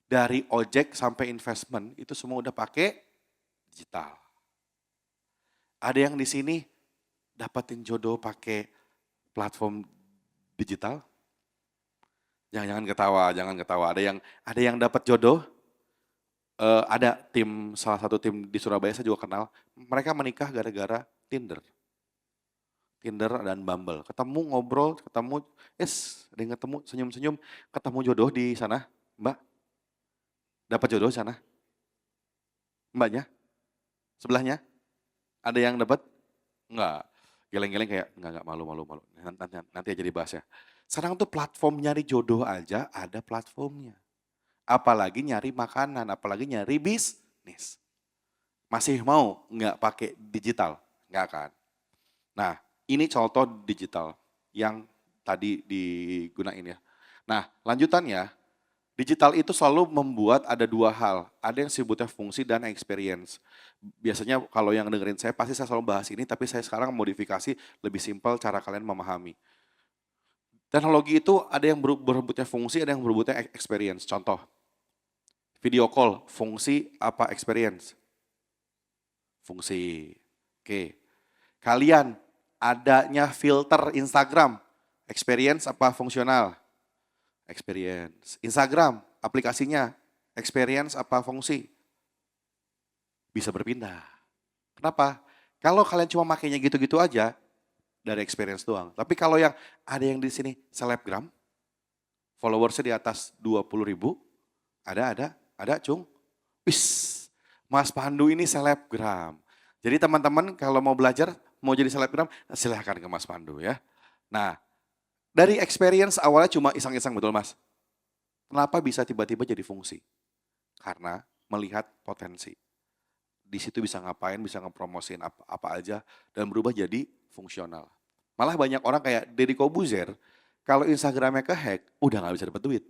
Dari ojek sampai investment itu semua udah pakai digital. Ada yang di sini dapetin jodoh pakai platform digital? Jangan ketawa, jangan ketawa. Ada yang dapat jodoh. Ada salah satu tim di Surabaya saya juga kenal. Mereka menikah gara-gara Tinder. Tinder dan Bumble. Ketemu ngobrol, ada yang ketemu senyum-senyum, ketemu jodoh di sana, Mbak. Dapat jodoh di sana? Mbaknya? Sebelahnya? Ada yang dapat? Enggak. Geleng-geleng kayak enggak malu. Nanti aja dibahas ya. Sekarang tuh platform nyari jodoh aja ada platformnya. Apalagi nyari makanan, apalagi nyari bisnis. Masih mau nggak pakai digital? Nggak kan? Nah, ini contoh digital yang tadi digunain ya. Nah, lanjutannya, digital itu selalu membuat ada dua hal. Ada yang disebutnya fungsi dan experience. Biasanya kalau yang dengerin saya, pasti saya selalu bahas ini, tapi saya sekarang modifikasi lebih simpel cara kalian memahami. Teknologi itu ada yang berebutnya fungsi, ada yang berebutnya experience. Contoh, video call, fungsi apa experience? Fungsi. Oke. Kalian adanya filter Instagram, experience apa fungsional? Experience. Instagram, aplikasinya, experience apa fungsi? Bisa berpindah. Kenapa? Kalau kalian cuma makainya gitu-gitu aja, dari experience doang. Tapi kalau yang ada yang di sini selebgram, followersnya di atas 20.000, ada, cung. Wis, Mas Pandu ini selebgram. Jadi teman-teman kalau mau belajar, mau jadi selebgram, silahkan ke Mas Pandu ya. Nah, dari experience awalnya cuma iseng-iseng, betul Mas? Kenapa bisa tiba-tiba jadi fungsi? Karena melihat potensi. Di situ bisa ngapain, bisa ngepromosin apa aja, dan berubah jadi fungsional. Malah banyak orang kayak Deddy Kobuzer, kalau Instagramnya kehack, udah gak bisa dapat duit.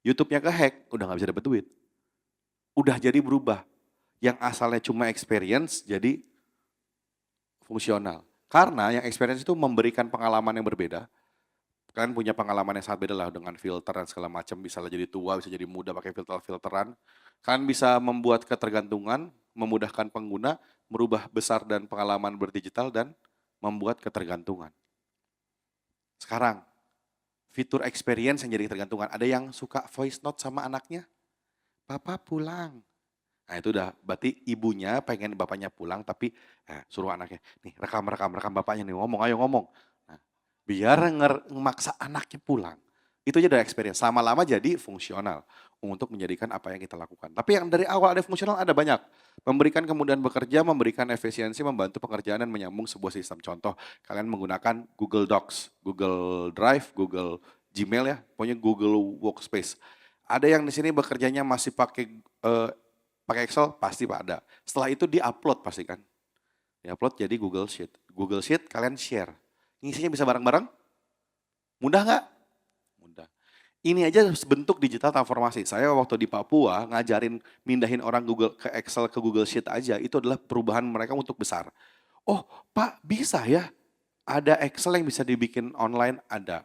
YouTube-nya kehack, udah gak bisa dapat duit. Udah jadi berubah. Yang asalnya cuma experience, jadi fungsional. Karena yang experience itu memberikan pengalaman yang berbeda. Kalian punya pengalaman yang sangat beda lah dengan filter dan segala macam. Bisa jadi tua, bisa jadi muda pakai filteran. Kalian bisa membuat ketergantungan, memudahkan pengguna, merubah besar dan pengalaman berdigital dan membuat ketergantungan. Sekarang, fitur experience yang jadi ketergantungan. Ada yang suka voice note sama anaknya, Papa pulang. Nah itu udah, berarti ibunya pengen bapaknya pulang, tapi suruh anaknya, nih rekam bapaknya nih, ayo ngomong. Nah, biar ngemaksa anaknya pulang. Itu aja udah experience, lama-lama jadi fungsional untuk menjadikan apa yang kita lakukan. Tapi yang dari awal ada fungsional ada banyak. Memberikan kemudahan bekerja, memberikan efisiensi, membantu pekerjaan dan menyambung sebuah sistem. Contoh, kalian menggunakan Google Docs, Google Drive, Google Gmail ya, pokoknya Google Workspace. Ada yang di sini bekerjanya masih pakai Excel, pasti ada. Setelah itu di-upload pasti kan. Di-upload jadi Google Sheet. Google Sheet kalian share. Ngisinya bisa bareng-bareng? Mudah nggak? Mudah. Ini aja bentuk digital transformasi. Saya waktu di Papua ngajarin mindahin orang Google ke Excel ke Google Sheet aja, itu adalah perubahan mereka untuk besar. Oh Pak bisa ya, ada Excel yang bisa dibikin online, ada.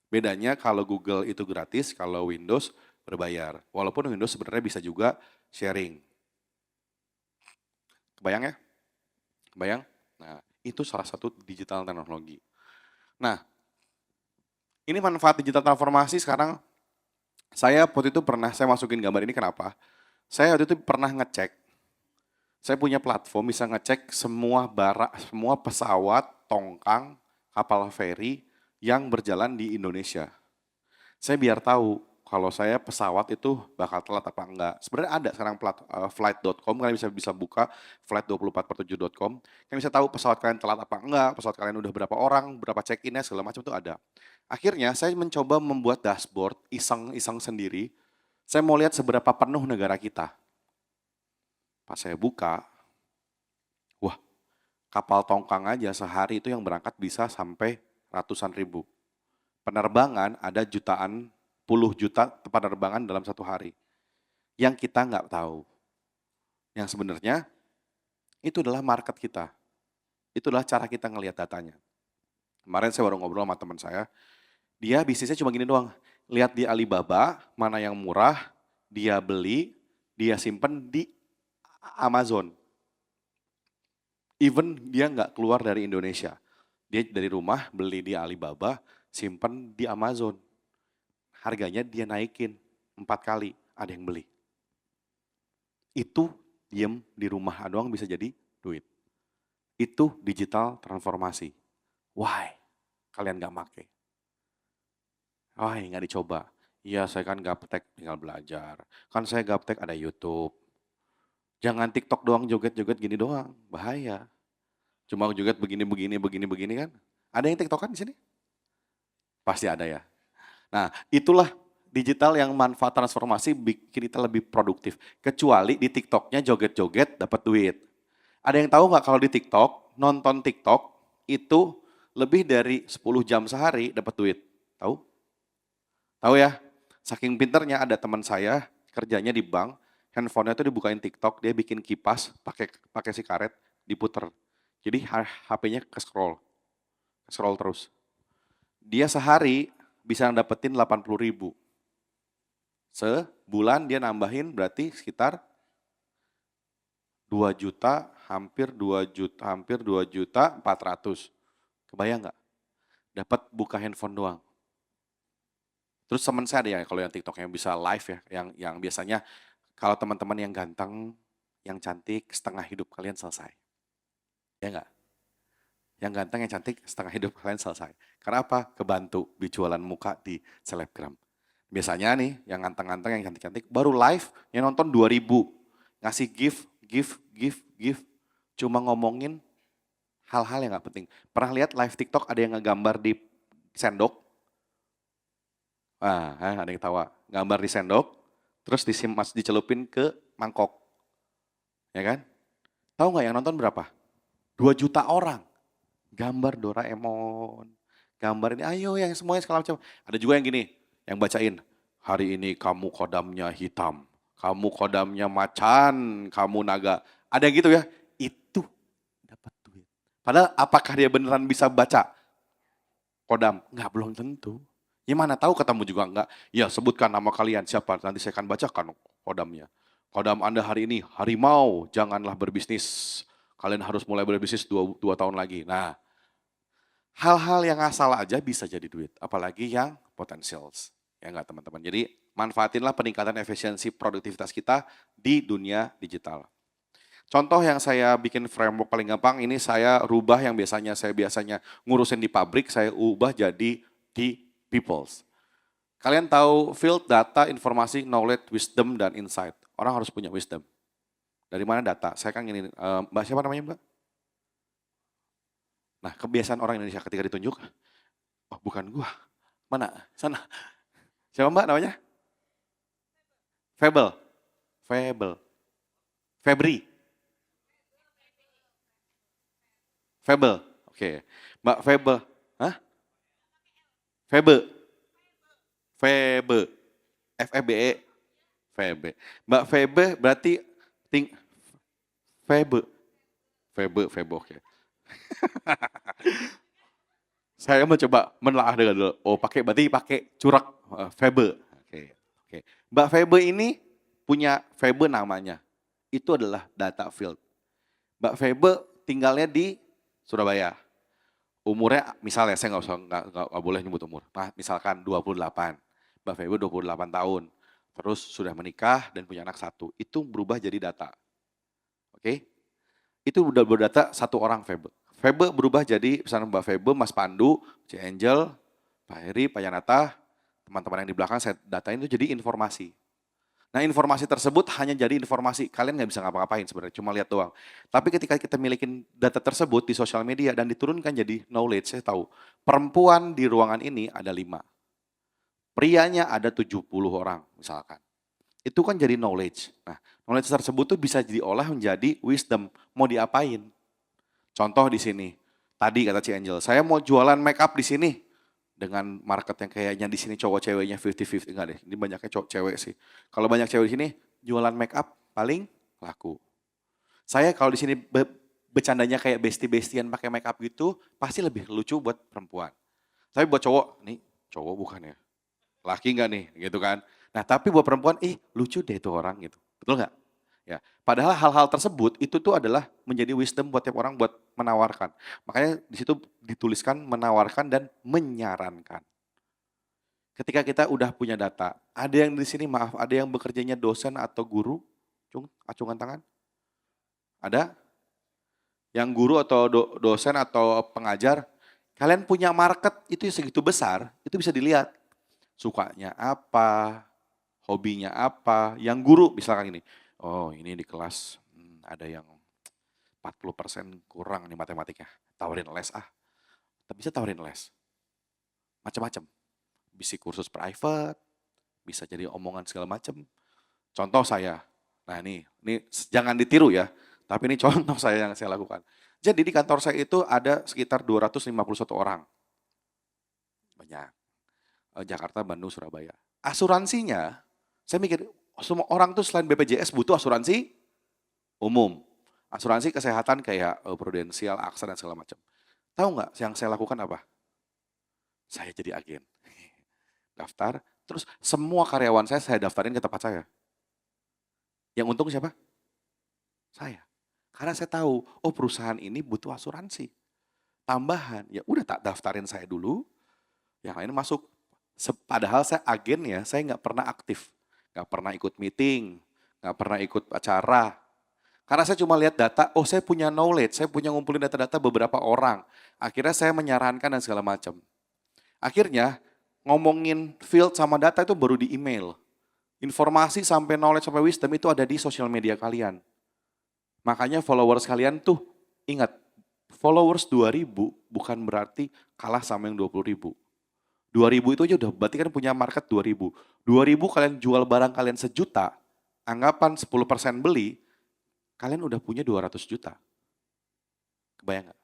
Bedanya kalau Google itu gratis, kalau Windows berbayar. Walaupun Windows sebenarnya bisa juga sharing. Kebayang ya? Kebayang? Nah, itu salah satu digital teknologi. Nah, ini manfaat digital transformasi sekarang. Saya waktu itu pernah, saya masukin gambar ini kenapa? Saya waktu itu pernah ngecek, saya punya platform bisa ngecek semua semua pesawat, tongkang, kapal feri yang berjalan di Indonesia. Saya biar tahu kalau saya pesawat itu bakal telat apa enggak. Sebenarnya ada sekarang flight.com, kalian bisa buka flight24per7.com. Kalian bisa tahu pesawat kalian telat apa enggak, pesawat kalian udah berapa orang, berapa check-innya, segala macam itu ada. Akhirnya saya mencoba membuat dashboard iseng-iseng sendiri. Saya mau lihat seberapa penuh negara kita. Pas saya buka, wah, kapal tongkang aja sehari itu yang berangkat bisa sampai ratusan ribu. Penerbangan ada jutaan, puluh juta penerbangan dalam satu hari. Yang kita nggak tahu. Yang sebenarnya itu adalah market kita. Itulah cara kita ngelihat datanya. Kemarin saya baru ngobrol sama teman saya, dia bisnisnya cuma gini doang. Lihat di Alibaba, mana yang murah, dia beli, dia simpen di Amazon. Even dia nggak keluar dari Indonesia. Dia dari rumah beli di Alibaba, simpen di Amazon. Harganya dia naikin 4 kali, ada yang beli. Itu diem di rumah doang bisa jadi duit. Itu digital transformasi. Why? Kalian nggak make? Why nggak dicoba? Iya saya kan gaptek tinggal belajar. Kan saya gaptek ada YouTube. Jangan TikTok doang joget-joget gini doang, bahaya. Cuma joget begini kan. Ada yang TikTokan di sini? Pasti ada ya. Nah, itulah digital yang manfaat transformasi bikin kita lebih produktif. Kecuali di TikToknya joget-joget dapat duit. Ada yang tahu nggak kalau di TikTok, nonton TikTok itu lebih dari 10 jam sehari dapat duit? Tahu? Tahu ya? Saking pinternya ada teman saya kerjanya di bank, handphonenya tuh dibukain TikTok, dia bikin kipas pakai pakai si karet diputer. Jadi HP-nya ke scroll terus. Dia sehari bisa dapetin 80.000. Sebulan dia nambahin berarti sekitar 2 juta, hampir 2 juta 400. Kebayang nggak? Dapat buka handphone doang. Terus teman saya ada ya kalau yang TikTok yang bisa live ya, yang biasanya kalau teman-teman yang ganteng, yang cantik, setengah hidup kalian selesai. Ya enggak? Yang ganteng, yang cantik, setengah hidup kalian selesai. Karena apa? Kebantu jualan muka di selebgram. Biasanya nih, yang ganteng-ganteng, yang cantik-cantik, baru live, yang nonton 2.000. Ngasih gift. Cuma ngomongin hal-hal yang gak penting. Pernah lihat live TikTok ada yang ngegambar di sendok? Ada yang tawa. Gambar di sendok, terus dicelupin ke mangkok. Ya kan? Tahu nggak yang nonton berapa? 2 juta orang. Gambar Doraemon. Gambar ini, ayo yang semuanya segala macam. Ada juga yang gini, yang bacain. Hari ini kamu kodamnya hitam. Kamu kodamnya macan, kamu naga. Ada yang gitu ya. Itu dapat duit. Padahal apakah dia beneran bisa baca kodam? Enggak, belum tentu. Ya mana tahu ketemu juga enggak. Ya sebutkan nama kalian siapa, nanti saya akan bacakan kodamnya. Kodam Anda hari ini, harimau, janganlah berbisnis. Kalian harus mulai berbisnis 2 tahun lagi. Nah, hal-hal yang asal aja bisa jadi duit. Apalagi yang potensial. Ya enggak teman-teman. Jadi manfaatinlah peningkatan efisiensi produktivitas kita di dunia digital. Contoh yang saya bikin framework paling gampang, ini saya rubah yang saya biasanya ngurusin di pabrik, saya ubah jadi di peoples. Kalian tahu field, data, informasi, knowledge, wisdom, dan insight. Orang harus punya wisdom. Dari mana data? Saya kan ini, Mbak siapa namanya Mbak? Nah kebiasaan orang Indonesia ketika ditunjuk, oh bukan gua, mana? Sana. Siapa Mbak namanya? Febri. Oke. Mbak Febel. Hah? Febe. Febe. Febe. Mbak Febe berarti Febe. Oke. Saya mencoba menelaah dengan dulu. Oh, berarti pakai Curak Febe. Oke. Oke. Mbak Febe ini punya Febe namanya. Itu adalah data field. Mbak Febe tinggalnya di Surabaya. Umurnya misalnya saya nggak boleh nyebut umur. Nah, misalkan 28. Mbak Febe 28 tahun. Terus sudah menikah dan punya anak satu. Itu berubah jadi data. Oke? Itu udah berdata satu orang Febe. Febe berubah jadi misalnya Mbak Febe, Mas Pandu, C Angel, Pak Heri, Pak Yanata, teman-teman yang di belakang saya datain itu jadi informasi. Nah, informasi tersebut hanya jadi informasi. Kalian nggak bisa ngapa-ngapain sebenarnya, cuma lihat doang. Tapi ketika kita milikin data tersebut di sosial media dan diturunkan jadi knowledge, saya tahu perempuan di ruangan ini ada 5. Prianya ada 70 orang misalkan. Itu kan jadi knowledge. Nah, knowledge tersebut tuh bisa diolah menjadi wisdom. Mau diapain? Contoh di sini. Tadi kata Ci Angel, saya mau jualan make up di sini. Dengan market yang kayaknya di sini cowok ceweknya 50-50. Enggak deh, ini banyaknya cowok cewek sih. Kalau banyak cewek di sini, jualan make up paling laku. Saya kalau di sini bercandanya kayak bestie-bestian pakai make up gitu, pasti lebih lucu buat perempuan. Tapi buat cowok, nih cowok bukan ya? Laki enggak nih, gitu kan. Nah tapi buat perempuan, lucu deh itu orang gitu. Betul nggak? Ya, padahal hal-hal tersebut itu tuh adalah menjadi wisdom buat tiap orang buat menawarkan. Makanya di situ dituliskan menawarkan dan menyarankan. Ketika kita udah punya data, ada yang di sini maaf, ada yang bekerjanya dosen atau guru? Acungan tangan. Ada? Yang guru atau dosen atau pengajar, kalian punya market itu segitu besar, itu bisa dilihat. Sukanya apa, hobinya apa. Yang guru misalkan ini, oh ini di kelas ada yang 40% kurang nih matematikanya. Tawarin les bisa tawarin les. Macam-macam. Bisa kursus private, bisa jadi omongan segala macam. Contoh saya, nah ini jangan ditiru ya, tapi ini contoh saya yang saya lakukan. Jadi di kantor saya itu ada sekitar 251 orang. Banyak. Jakarta, Bandung, Surabaya. Asuransinya, saya mikir, semua orang tuh selain BPJS butuh asuransi umum. Asuransi kesehatan kayak Prudensial, AXA, dan segala macam. Tahu nggak yang saya lakukan apa? Saya jadi agen. Daftar, terus semua karyawan saya daftarin ke tempat saya. Yang untung siapa? Saya. Karena saya tahu, oh perusahaan ini butuh asuransi. Tambahan, ya udah tak daftarin saya dulu, yang lain masuk. Padahal saya agen ya, saya nggak pernah aktif. Nggak pernah ikut meeting, nggak pernah ikut acara. Karena saya cuma lihat data, oh saya punya knowledge, saya punya ngumpulin data-data beberapa orang. Akhirnya saya menyarankan dan segala macam. Akhirnya ngomongin field sama data itu baru di email. Informasi sampai knowledge sampai wisdom itu ada di sosial media kalian. Makanya followers kalian tuh ingat, followers 2.000 bukan berarti kalah sama yang 20.000. 2.000 itu aja udah berarti kan punya market 2.000. 2.000 kalian jual barang kalian sejuta, anggapan 10% beli, kalian udah punya 200 juta. Kebayang nggak?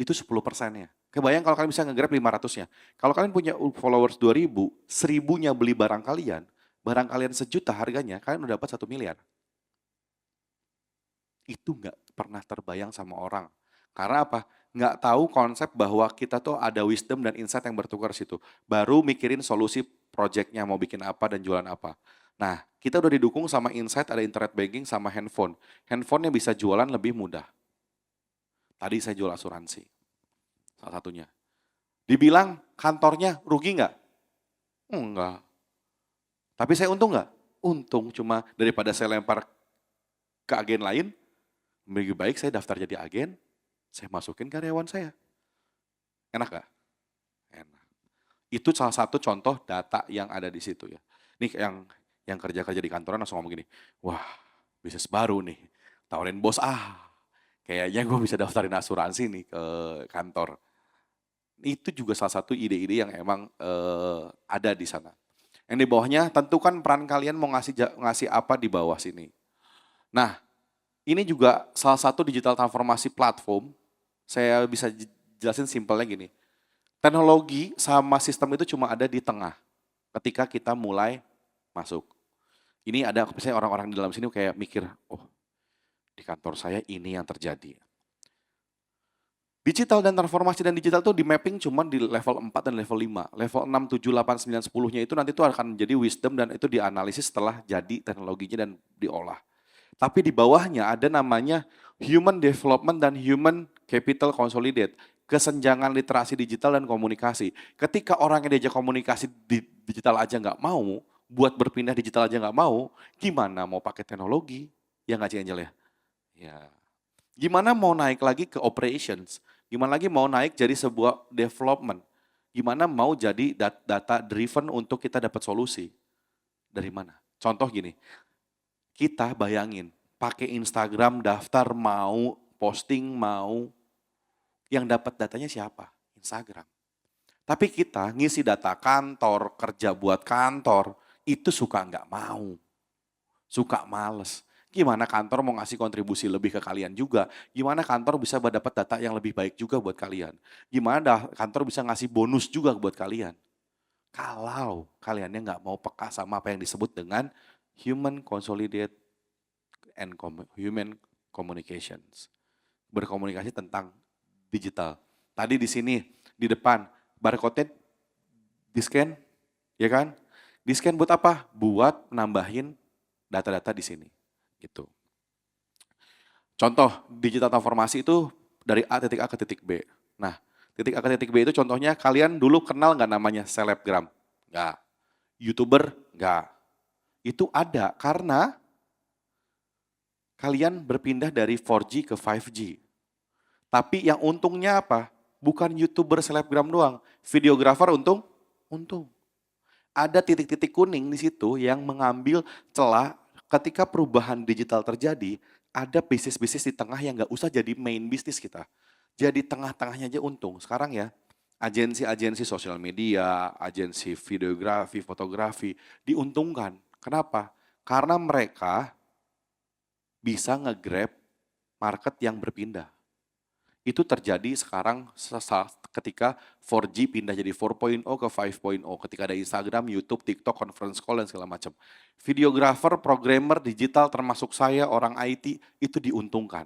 Itu 10%-nya. Kebayang kalau kalian bisa nge-grab 500-nya. Kalau kalian punya followers 2.000, 1.000-nya beli barang kalian sejuta harganya, kalian udah dapat 1 miliar. Itu nggak pernah terbayang sama orang. Karena apa? Nggak tahu konsep bahwa kita tuh ada wisdom dan insight yang bertukar situ. Baru mikirin solusi projectnya mau bikin apa dan jualan apa. Nah, kita udah didukung sama insight, ada internet banking sama handphone. Handphonenya bisa jualan lebih mudah. Tadi saya jual asuransi, salah satunya. Dibilang kantornya rugi nggak? Enggak. Tapi saya untung nggak? Untung, cuma daripada saya lempar ke agen lain, lebih baik saya daftar jadi agen, saya masukin karyawan saya. Enak gak? Enak. Itu salah satu contoh data yang ada di situ ya. Nih yang kerja-kerja di kantoran langsung ngomong gini, wah bisnis baru nih, tawarin bos kayaknya gue bisa daftarin asuransi nih ke kantor. Itu juga salah satu ide-ide yang emang ada di sana. Yang di bawahnya tentukan peran kalian mau ngasih apa di bawah sini. Nah, ini juga salah satu digital transformasi platform, saya bisa jelasin simpelnya gini. Teknologi sama sistem itu cuma ada di tengah ketika kita mulai masuk. Ini ada misalnya orang-orang di dalam sini kayak mikir, oh di kantor saya ini yang terjadi. Digital dan transformasi dan digital tuh di mapping cuma di level 4 dan level 5. Level 6, 7, 8, 9, 10-nya itu nanti tuh akan menjadi wisdom dan itu dianalisis setelah jadi teknologinya dan diolah. Tapi di bawahnya ada namanya human development dan human capital consolidate. Kesenjangan literasi digital dan komunikasi. Ketika orang yang diajak komunikasi di digital aja nggak mau, buat berpindah digital aja nggak mau, gimana mau pakai teknologi? Ya nggak sih Angel ya? Ya. Gimana mau naik lagi ke operations? Gimana lagi mau naik jadi sebuah development? Gimana mau jadi data driven untuk kita dapat solusi? Dari mana? Contoh gini, kita bayangin pakai Instagram daftar mau posting mau yang dapat datanya siapa? Instagram. Tapi kita ngisi data kantor, kerja buat kantor, itu suka nggak mau, suka males. Gimana kantor mau ngasih kontribusi lebih ke kalian juga? Gimana kantor bisa dapat data yang lebih baik juga buat kalian? Gimana kantor bisa ngasih bonus juga buat kalian? Kalau kaliannya nggak mau peka sama apa yang disebut dengan human consolidate and human communications. Berkomunikasi tentang digital. Tadi di sini, di depan, barcode-nya di-scan, ya kan? Di-scan buat apa? Buat nambahin data-data di sini. Gitu. Contoh, digital transformasi itu dari titik A ke titik B. Nah, titik A ke titik B itu contohnya kalian dulu kenal nggak namanya selebgram? Nggak. YouTuber? Nggak. Itu ada karena kalian berpindah dari 4G ke 5G. Tapi yang untungnya apa? Bukan YouTuber selebgram doang. Videografer untung. Ada titik-titik kuning di situ yang mengambil celah ketika perubahan digital terjadi, ada bisnis-bisnis di tengah yang nggak usah jadi main bisnis kita. Jadi tengah-tengahnya aja untung. Sekarang ya, agensi-agensi sosial media, agensi videografi, fotografi, diuntungkan. Kenapa? Karena mereka bisa nge-grab market yang berpindah. Itu terjadi sekarang ketika 4G pindah jadi 4.0 ke 5.0. Ketika ada Instagram, YouTube, TikTok, conference call, dan segala macam. Videographer, programmer, digital, termasuk saya, orang IT, itu diuntungkan.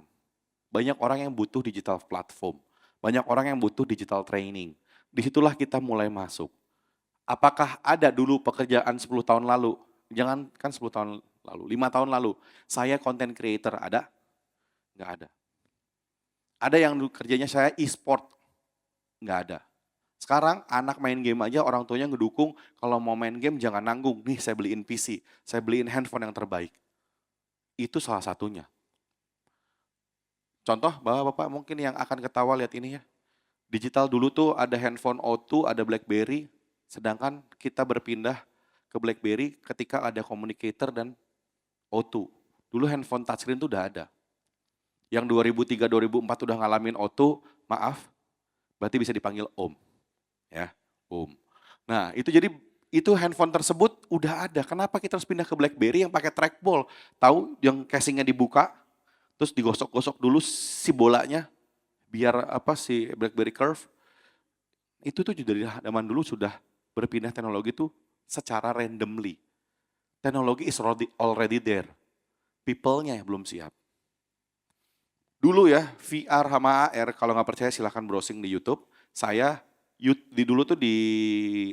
Banyak orang yang butuh digital platform. Banyak orang yang butuh digital training. Disitulah kita mulai masuk. Apakah ada dulu pekerjaan 10 tahun lalu? Jangan kan 10 tahun lalu, 5 tahun lalu. Saya content creator, ada? Nggak ada. Ada yang kerjanya saya e-sport, nggak ada. Sekarang anak main game aja orang tuanya ngedukung, kalau mau main game jangan nanggung, nih saya beliin PC, saya beliin handphone yang terbaik. Itu salah satunya. Contoh, Bapak-Bapak mungkin yang akan ketawa lihat ini ya. Digital dulu tuh ada handphone O2, ada BlackBerry, sedangkan kita berpindah ke BlackBerry ketika ada communicator dan O2. Dulu handphone touchscreen tuh udah ada. Yang 2003-2004 udah ngalamin O2, maaf, berarti bisa dipanggil Om. Ya, Om. Nah, itu jadi itu handphone tersebut udah ada. Kenapa kita harus pindah ke BlackBerry yang pakai trackball? Tahu yang casingnya dibuka, terus digosok-gosok dulu si bolanya biar apa si BlackBerry Curve. Itu tuh dari zaman dulu sudah berpindah teknologi tuh secara randomly. Teknologi is already there. People-nya yang belum siap. Dulu ya, VR sama AR, kalau nggak percaya silahkan browsing di YouTube. Saya dulu tuh di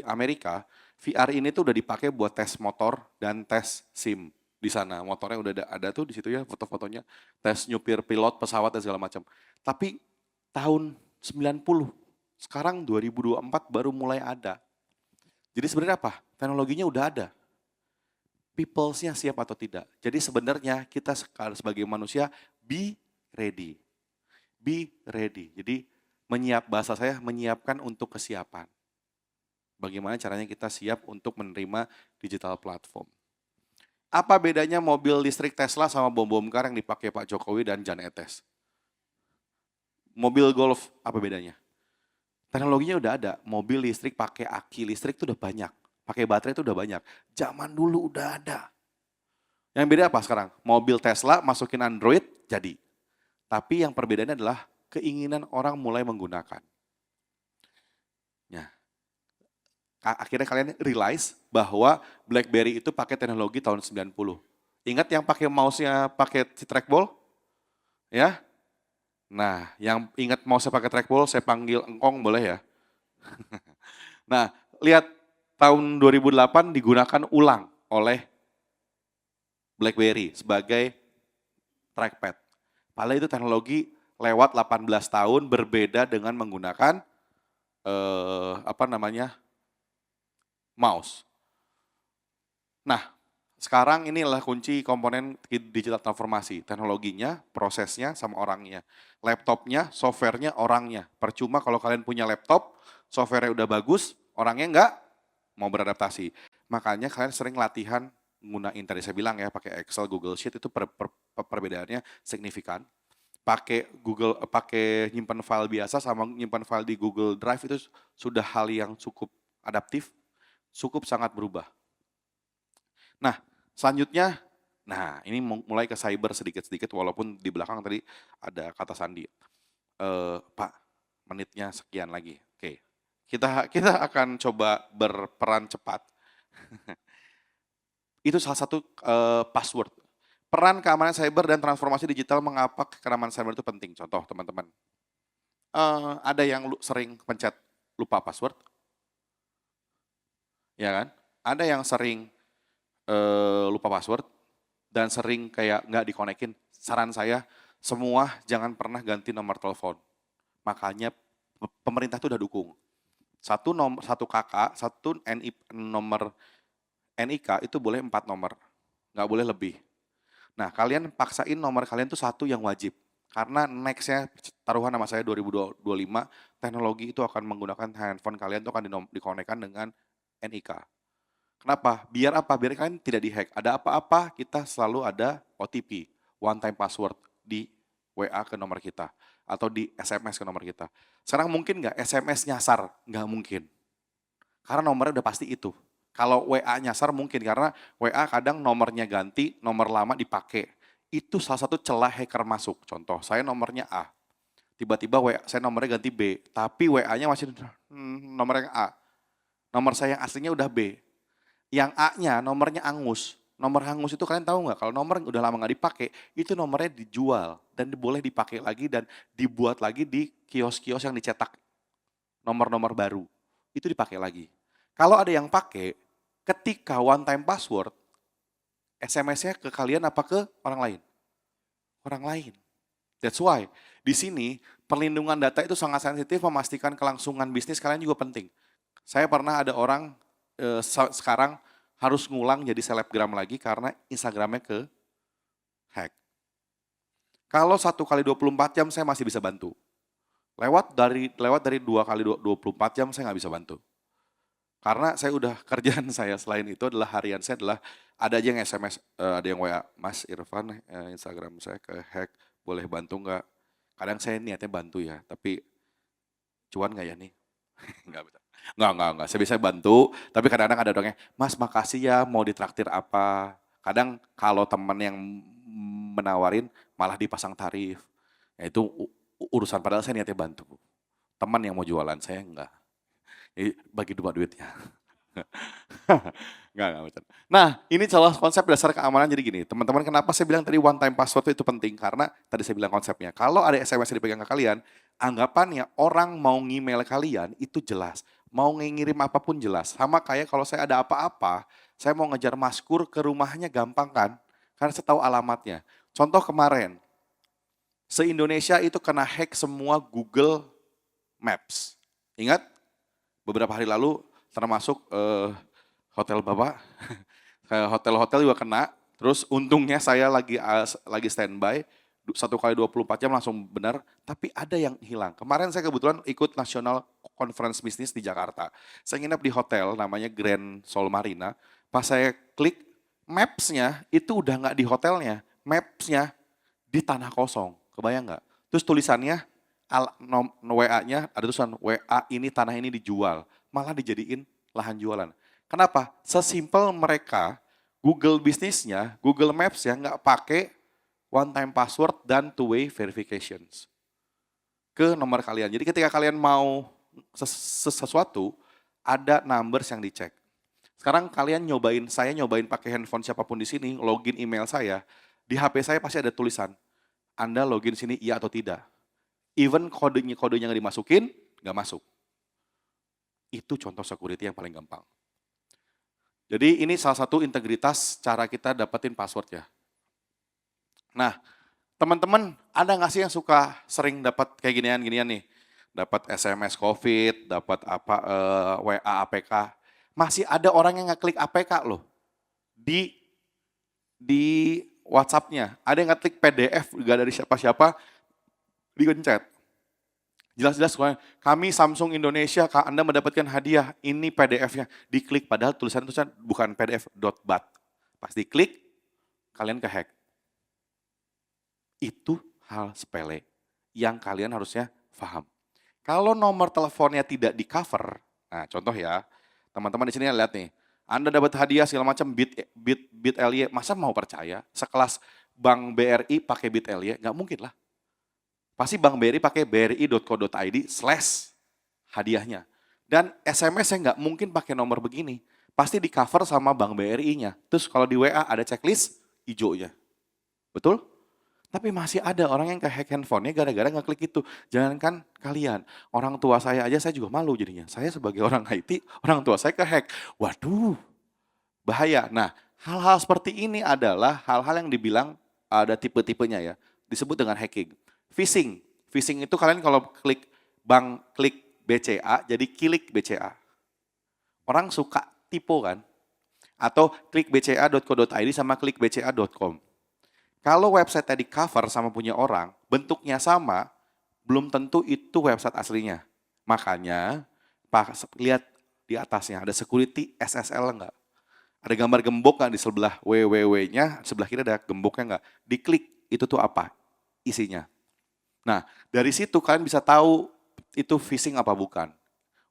Amerika, VR ini tuh udah dipakai buat tes motor dan tes SIM di sana. Motornya udah ada tuh di situ ya foto-fotonya, tes nyupir pilot pesawat dan segala macam. Tapi tahun 90, sekarang 2024 baru mulai ada. Jadi sebenarnya apa? Teknologinya udah ada. People-nya siap atau tidak. Jadi sebenarnya kita sebagai manusia be ready. Be ready. Jadi bahasa saya menyiapkan untuk kesiapan. Bagaimana caranya kita siap untuk menerima digital platform. Apa bedanya mobil listrik Tesla sama bom-bom kar yang dipakai Pak Jokowi dan Jan Etes? Mobil Golf, apa bedanya? Teknologinya udah ada, mobil listrik pakai aki listrik itu udah banyak. Pakai baterai itu udah banyak. Zaman dulu udah ada. Yang beda apa sekarang? Mobil Tesla masukin Android, jadi. Tapi yang perbedaannya adalah keinginan orang mulai menggunakan. Ya. Akhirnya kalian realize bahwa BlackBerry itu pakai teknologi tahun 90. Ingat yang pakai mouse-nya pakai si trackball? Ya. Nah, yang ingat mau saya pakai trackball, saya panggil engkong boleh ya? Nah, lihat tahun 2008 digunakan ulang oleh BlackBerry sebagai trackpad. Padahal itu teknologi lewat 18 tahun berbeda dengan menggunakan apa namanya mouse. Nah, sekarang inilah kunci komponen digital transformasi. Teknologinya, prosesnya, sama orangnya. Laptopnya, softwarenya, orangnya. Percuma kalau kalian punya laptop, softwarenya udah bagus, orangnya enggak mau beradaptasi. Makanya kalian sering latihan gunain, tadi saya bilang ya, pakai Excel, Google Sheet, itu perbedaannya signifikan. Pakai nyimpan file biasa sama nyimpan file di Google Drive itu sudah hal yang cukup adaptif, cukup sangat berubah. Nah, selanjutnya, nah ini mulai ke cyber sedikit-sedikit walaupun di belakang tadi ada kata sandi. Pak, menitnya sekian lagi. Oke, kita akan coba berperan cepat. Itu salah satu password. Peran keamanan cyber dan transformasi digital, mengapa keamanan cyber itu penting? Contoh teman-teman, ada yang sering pencet lupa password, ya kan? Ada yang sering lupa password dan sering kayak nggak dikonekin. Saran saya, semua jangan pernah ganti nomor telepon. Makanya pemerintah itu udah dukung. Satu KK, satu nomor NIK itu boleh 4 nomor, nggak boleh lebih. Nah, kalian paksain nomor kalian tuh satu yang wajib. Karena nextnya, taruhan nama saya 2025, teknologi itu akan menggunakan handphone kalian itu akan dikonekkan dengan NIK. Kenapa? Biar apa? Biar kalian tidak dihack. Ada apa-apa, kita selalu ada OTP, one time password di WA ke nomor kita. Atau di SMS ke nomor kita. Sekarang mungkin nggak SMS nyasar? Nggak mungkin. Karena nomornya udah pasti itu. Kalau WA nyasar mungkin, karena WA kadang nomornya ganti, nomor lama dipakai. Itu salah satu celah hacker masuk. Contoh, saya nomornya A. Tiba-tiba saya nomornya ganti B. Tapi WA-nya masih nomornya A. Nomor saya yang aslinya udah B. Yang A-nya nomornya Angus. Nomor Angus itu kalian tahu nggak? Kalau nomor udah lama nggak dipakai, itu nomornya dijual dan boleh dipakai lagi dan dibuat lagi di kios-kios yang dicetak nomor-nomor baru. Itu dipakai lagi. Kalau ada yang pakai, ketika one time password, SMS-nya ke kalian apa ke orang lain? Orang lain. That's why di sini perlindungan data itu sangat sensitif, memastikan kelangsungan bisnis kalian juga penting. Saya pernah ada orang sekarang harus ngulang jadi selebgram lagi karena Instagramnya ke hack. Kalau 1 kali 24 jam saya masih bisa bantu. Lewat dari 2 kali 24 jam saya nggak bisa bantu. Karena saya udah kerjaan saya selain itu adalah harian saya adalah ada aja yang SMS, ada yang WA, Mas Irfan Instagram saya ke hack, boleh bantu nggak? Kadang saya niatnya bantu ya, tapi cuan nggak ya nih? Nggak bisa. Nggak. Saya bisa bantu, tapi kadang-kadang ada orangnya, Mas makasih ya, mau ditraktir apa? Kadang kalau teman yang menawarin malah dipasang tarif. Ya itu urusan, padahal saya niatnya bantu. Teman yang mau jualan, saya enggak. Bagi dua duitnya. Enggak bercanda. Nah, ini salah konsep dasar keamanan jadi gini. Teman-teman, kenapa saya bilang tadi one time password itu penting? Karena tadi saya bilang konsepnya. Kalau ada SMS yang dipegang ke kalian, anggapannya orang mau ngemail kalian itu jelas. Mau ngirim apapun jelas. Sama kayak kalau saya ada apa-apa, saya mau ngejar Maskur ke rumahnya gampang kan? Karena saya tahu alamatnya. Contoh kemarin, se-Indonesia itu kena hack semua Google Maps. Ingat? Beberapa hari lalu termasuk hotel Bapak, hotel-hotel juga kena. Terus untungnya saya lagi standby, 1 kali 24 jam langsung benar, tapi ada yang hilang. Kemarin saya kebetulan ikut National Conference Business di Jakarta. Saya nginep di hotel namanya Grand Seoul Marina. Pas saya klik Maps-nya itu udah nggak di hotelnya, Maps-nya di tanah kosong. Kebayang nggak? Terus tulisannya WA-nya ada tulisan WA ini tanah ini dijual, malah dijadiin lahan jualan. Kenapa? Sesimpel mereka Google bisnisnya, Google Maps ya nggak pakai one time password dan two way verifications ke nomor kalian. Jadi ketika kalian mau sesuatu ada numbers yang dicek. Sekarang kalian saya nyobain pakai handphone siapapun di sini, login email saya, di HP saya pasti ada tulisan Anda login sini iya atau tidak. even kodenya nggak dimasukin, nggak masuk. Itu contoh security yang paling gampang. Jadi ini salah satu integritas cara kita dapetin password ya. Nah, teman-teman ada nggak sih yang suka sering dapat kayak ginian nih? Dapat SMS COVID, dapat WA APK. Masih ada orang yang ngeklik APK loh di WhatsApp-nya. Ada yang ngeklik PDF, nggak dari siapa-siapa, digencet. Jelas-jelas kami Samsung Indonesia, Anda mendapatkan hadiah, ini PDF-nya. Diklik, padahal tulisan bukan PDF.bat. Pas diklik, kalian kehack. Itu hal sepele yang kalian harusnya paham. Kalau nomor teleponnya tidak di cover, nah contoh ya, teman-teman di sini lihat nih, Anda dapat hadiah segala macam bit LY, masa mau percaya? Sekelas Bank BRI pakai bit LY, nggak mungkin lah. Pasti Bank BRI pakai bri.co.id/hadiahnya. Dan SMS-nya nggak mungkin pakai nomor begini. Pasti di cover sama Bank BRI-nya. Terus kalau di WA ada checklist hijaunya. Betul? Tapi masih ada orang yang kehack handphonenya gara-gara ngeklik itu. Jangankan kalian, orang tua saya aja saya juga malu jadinya. Saya sebagai orang IT, orang tua saya kehack. Waduh, bahaya. Nah, hal-hal seperti ini adalah hal-hal yang dibilang ada tipe-tipenya ya. Disebut dengan hacking. Phishing. Phishing itu kalian kalau klik BCA, jadi klik BCA. Orang suka tipe kan? Atau klik bca.co.id sama klik bca.com. Kalau website di cover sama punya orang, bentuknya sama, belum tentu itu website aslinya. Makanya, lihat di atasnya, ada security SSL enggak? Ada gambar gembok nggak di sebelah www-nya, sebelah kiri ada gemboknya enggak? Diklik, itu tuh apa? Isinya. Nah, dari situ kalian bisa tahu itu phishing apa bukan.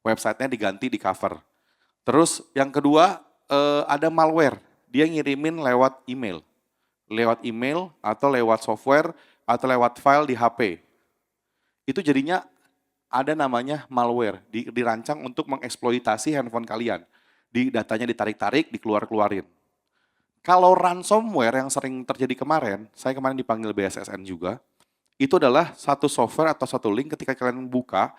Websitenya diganti di cover. Terus yang kedua, ada malware. Dia ngirimin lewat email. Lewat email atau lewat software atau lewat file di HP. Itu jadinya ada namanya malware. Dirancang untuk mengeksploitasi handphone kalian. Datanya ditarik-tarik, dikeluar-keluarin. Kalau ransomware yang sering terjadi kemarin, saya kemarin dipanggil BSSN juga, itu adalah satu software atau satu link ketika kalian buka,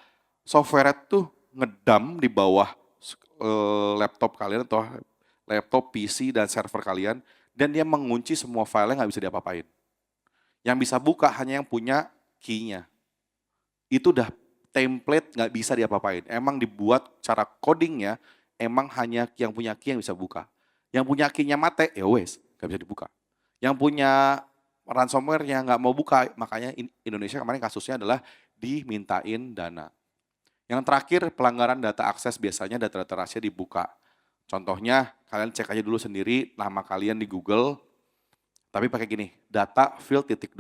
software itu ngedam di bawah laptop kalian atau laptop, PC, dan server kalian, dan dia mengunci semua file yang nggak bisa diapa-apain. Yang bisa buka hanya yang punya key-nya. Itu udah template nggak bisa diapa-apain. Emang dibuat cara codingnya, emang hanya yang punya key yang bisa buka. Yang punya key-nya mate, ya wes, nggak bisa dibuka. Yang punya ransomware yang nggak mau buka, makanya Indonesia kemarin kasusnya adalah dimintain dana. Yang terakhir, pelanggaran data akses, biasanya data-data rahasia dibuka. Contohnya, kalian cek aja dulu sendiri nama kalian di Google, tapi pakai gini, data field.2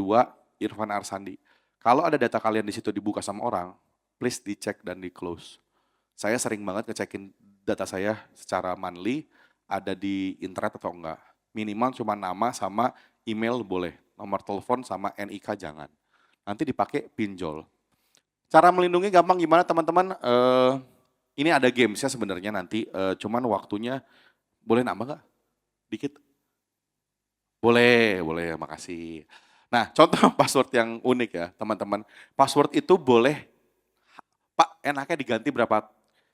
Irfan Arsandi. Kalau ada data kalian di situ dibuka sama orang, please dicek dan di close. Saya sering banget ngecekin data saya secara monthly, ada di internet atau enggak. Minimal cuma nama sama email boleh, nomor telepon sama NIK jangan. Nanti dipakai pinjol. Cara melindungi gampang gimana teman-teman? Ini ada gamesnya sebenarnya nanti, cuman waktunya boleh nambah nggak? Dikit? Boleh, makasih. Nah, contoh password yang unik ya teman-teman. Password itu boleh, Pak enaknya diganti berapa?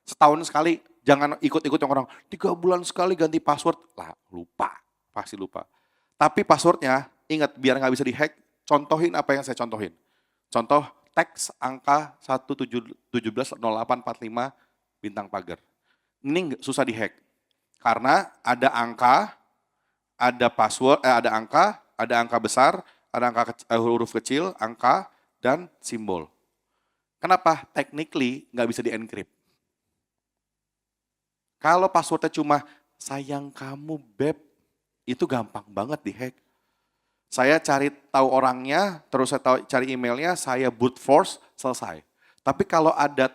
Setahun sekali, jangan ikut-ikut yang orang 3 bulan sekali ganti password. Lah lupa, pasti lupa. Tapi passwordnya, ingat biar nggak bisa dihack, contohin apa yang saya contohin. Contoh teks angka 170845 bintang pagar. Ini susah dihack. Karena ada angka, ada password, ada angka besar, ada huruf kecil, angka, dan simbol. Kenapa? Technically nggak bisa di-encrypt. Kalau passwordnya cuma sayang kamu beb, itu gampang banget dihack. Saya cari tahu orangnya, terus saya cari emailnya, saya brute force, selesai. Tapi kalau ada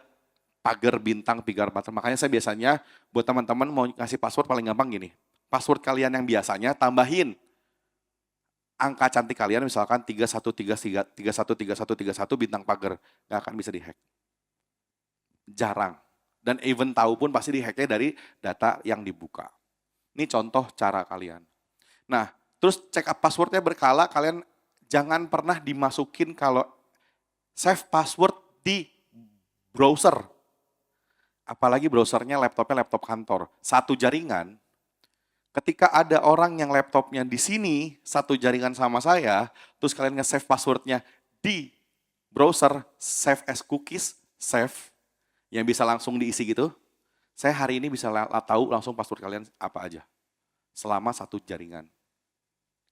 pagar bintang, pigar pagar, makanya saya biasanya buat teman-teman mau ngasih password paling gampang gini. Password kalian yang biasanya tambahin angka cantik kalian misalkan 31313131 bintang pagar, nggak akan bisa dihack. Jarang. Dan even tahu pun pasti dihacknya dari data yang dibuka. Ini contoh cara kalian. Nah, terus check up passwordnya berkala, kalian jangan pernah dimasukin kalau Save password di browser. Apalagi browsernya laptopnya laptop kantor. Satu jaringan, ketika ada orang yang laptopnya di sini, satu jaringan sama saya, terus kalian nge-save passwordnya di browser, save as cookies, save, yang bisa langsung diisi gitu, saya hari ini bisa tahu langsung password kalian apa aja. Selama satu jaringan.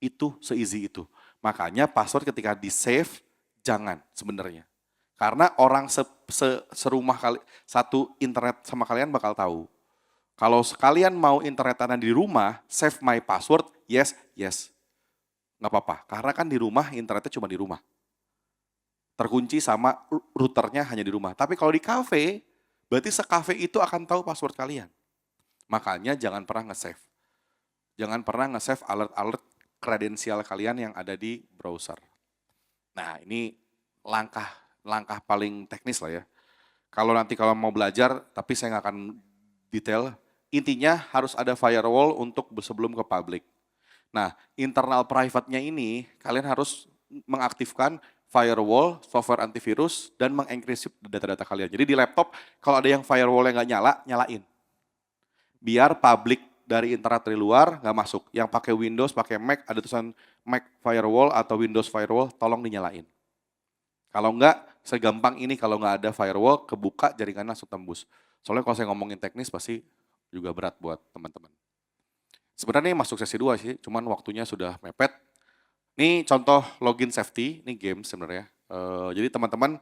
Itu se-easy itu. Makanya password ketika di-save, jangan sebenarnya. Karena orang serumah kali, satu internet sama kalian bakal tahu. Kalau sekalian mau internetan di rumah, save my password, yes, yes. Nggak apa-apa, karena kan di rumah internetnya cuma di rumah. Terkunci sama routernya hanya di rumah. Tapi kalau di kafe, berarti sekafe itu akan tahu password kalian. Makanya jangan pernah nge-save. Jangan pernah nge-save alert-alert kredensial kalian yang ada di browser. Nah ini langkah paling teknis lah ya. Kalau nanti kalau mau belajar, tapi saya nggak akan detail, intinya harus ada firewall untuk sebelum ke public. Nah, internal private-nya ini kalian harus mengaktifkan firewall, software antivirus, dan mengenkripsi data-data kalian. Jadi di laptop, kalau ada yang firewall yang nggak nyala, nyalain. Biar public dari internet dari luar nggak masuk. Yang pakai Windows, pakai Mac, ada tulisan Mac firewall atau Windows firewall, tolong dinyalain. Kalau enggak, segampang ini kalau nggak ada firewall, kebuka jaringannya langsung tembus. Soalnya kalau saya ngomongin teknis pasti juga berat buat teman-teman. Sebenarnya ini masuk sesi 2 sih, cuman waktunya sudah mepet. Ini contoh login safety, ini game sebenarnya. Jadi teman-teman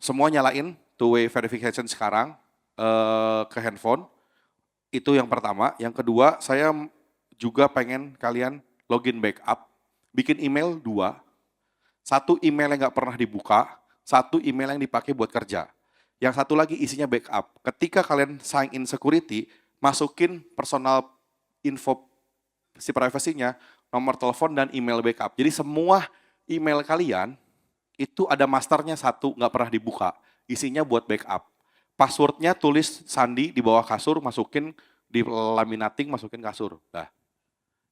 semua nyalain two-way verification sekarang ke handphone. Itu yang pertama. Yang kedua, saya juga pengen kalian login backup, bikin email 2. Satu email yang nggak pernah dibuka, satu email yang dipakai buat kerja. Yang satu lagi isinya backup. Ketika kalian sign in security, masukin personal info si privasinya, nomor telepon dan email backup. Jadi semua email kalian itu ada masternya satu, nggak pernah dibuka. Isinya buat backup. Passwordnya tulis sandi di bawah kasur, masukin di laminating, masukin kasur. Nah,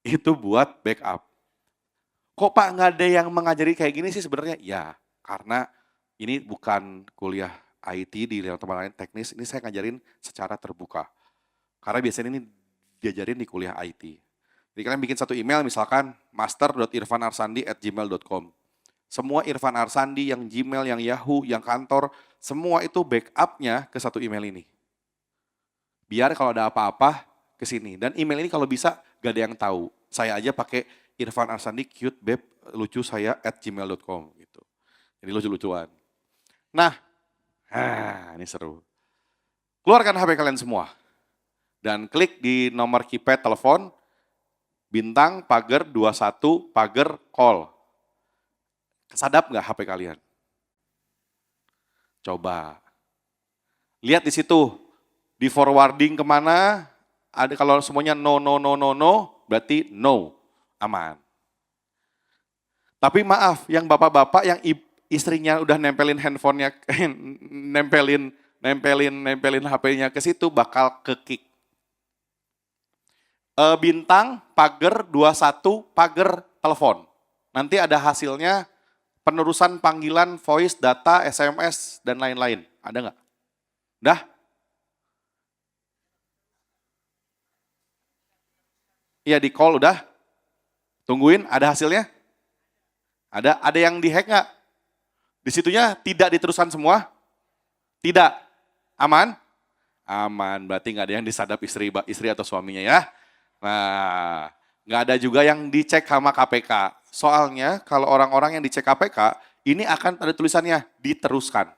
itu buat backup. Kok Pak nggak ada yang mengajari kayak gini sih sebenarnya? Ya, karena ini bukan kuliah IT di tempat lain teknis, ini saya ngajarin secara terbuka. Karena biasanya ini diajarin di kuliah IT. Jadi kalian bikin satu email misalkan master.irfanarsandi@gmail.com. Semua Irfan Arsandi yang Gmail, yang Yahoo, yang kantor, semua itu backupnya ke satu email ini. Biar kalau ada apa-apa ke sini. Dan email ini kalau bisa gak ada yang tahu. Saya aja pakai Irfan Arsandi cute babe lucu saya @gmail.com gitu. Jadi lucu-lucuan. Nah, ini seru. Keluarkan HP kalian semua. Dan klik di nomor keypad telepon, bintang, pagar, 21, pagar, call. Kesadap nggak HP kalian? Coba. Lihat di situ, di forwarding kemana, ada kalau semuanya no, no, no, no, no, berarti no, aman. Tapi maaf, yang bapak-bapak yang istrinya udah nempelin handphonenya, nempelin HP-nya ke situ bakal ke-kick. Bintang, pagar, 21, pagar, telepon. Nanti ada hasilnya penerusan panggilan, voice, data, SMS, dan lain-lain. Ada nggak? Dah? Iya di call udah? Tungguin, ada hasilnya? Ada yang dihack nggak? Di situnya tidak diteruskan semua? Tidak. Aman? Aman, berarti nggak ada yang disadap istri atau suaminya ya. Nah, nggak ada juga yang dicek sama KPK. Soalnya kalau orang-orang yang dicek KPK, ini akan ada tulisannya diteruskan.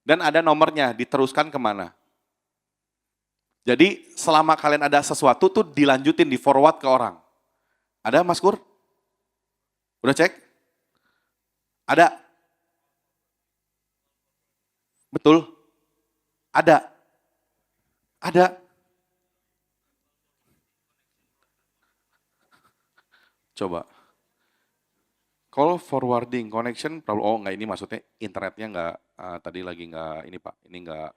Dan ada nomornya, diteruskan kemana. Jadi selama kalian ada sesuatu tuh dilanjutin, di forward ke orang. Ada Mas Kur? Udah cek? Ada? Betul? Ada? Ada? Coba. Call forwarding connection, oh enggak, ini maksudnya internetnya enggak, tadi lagi enggak, ini Pak, ini enggak.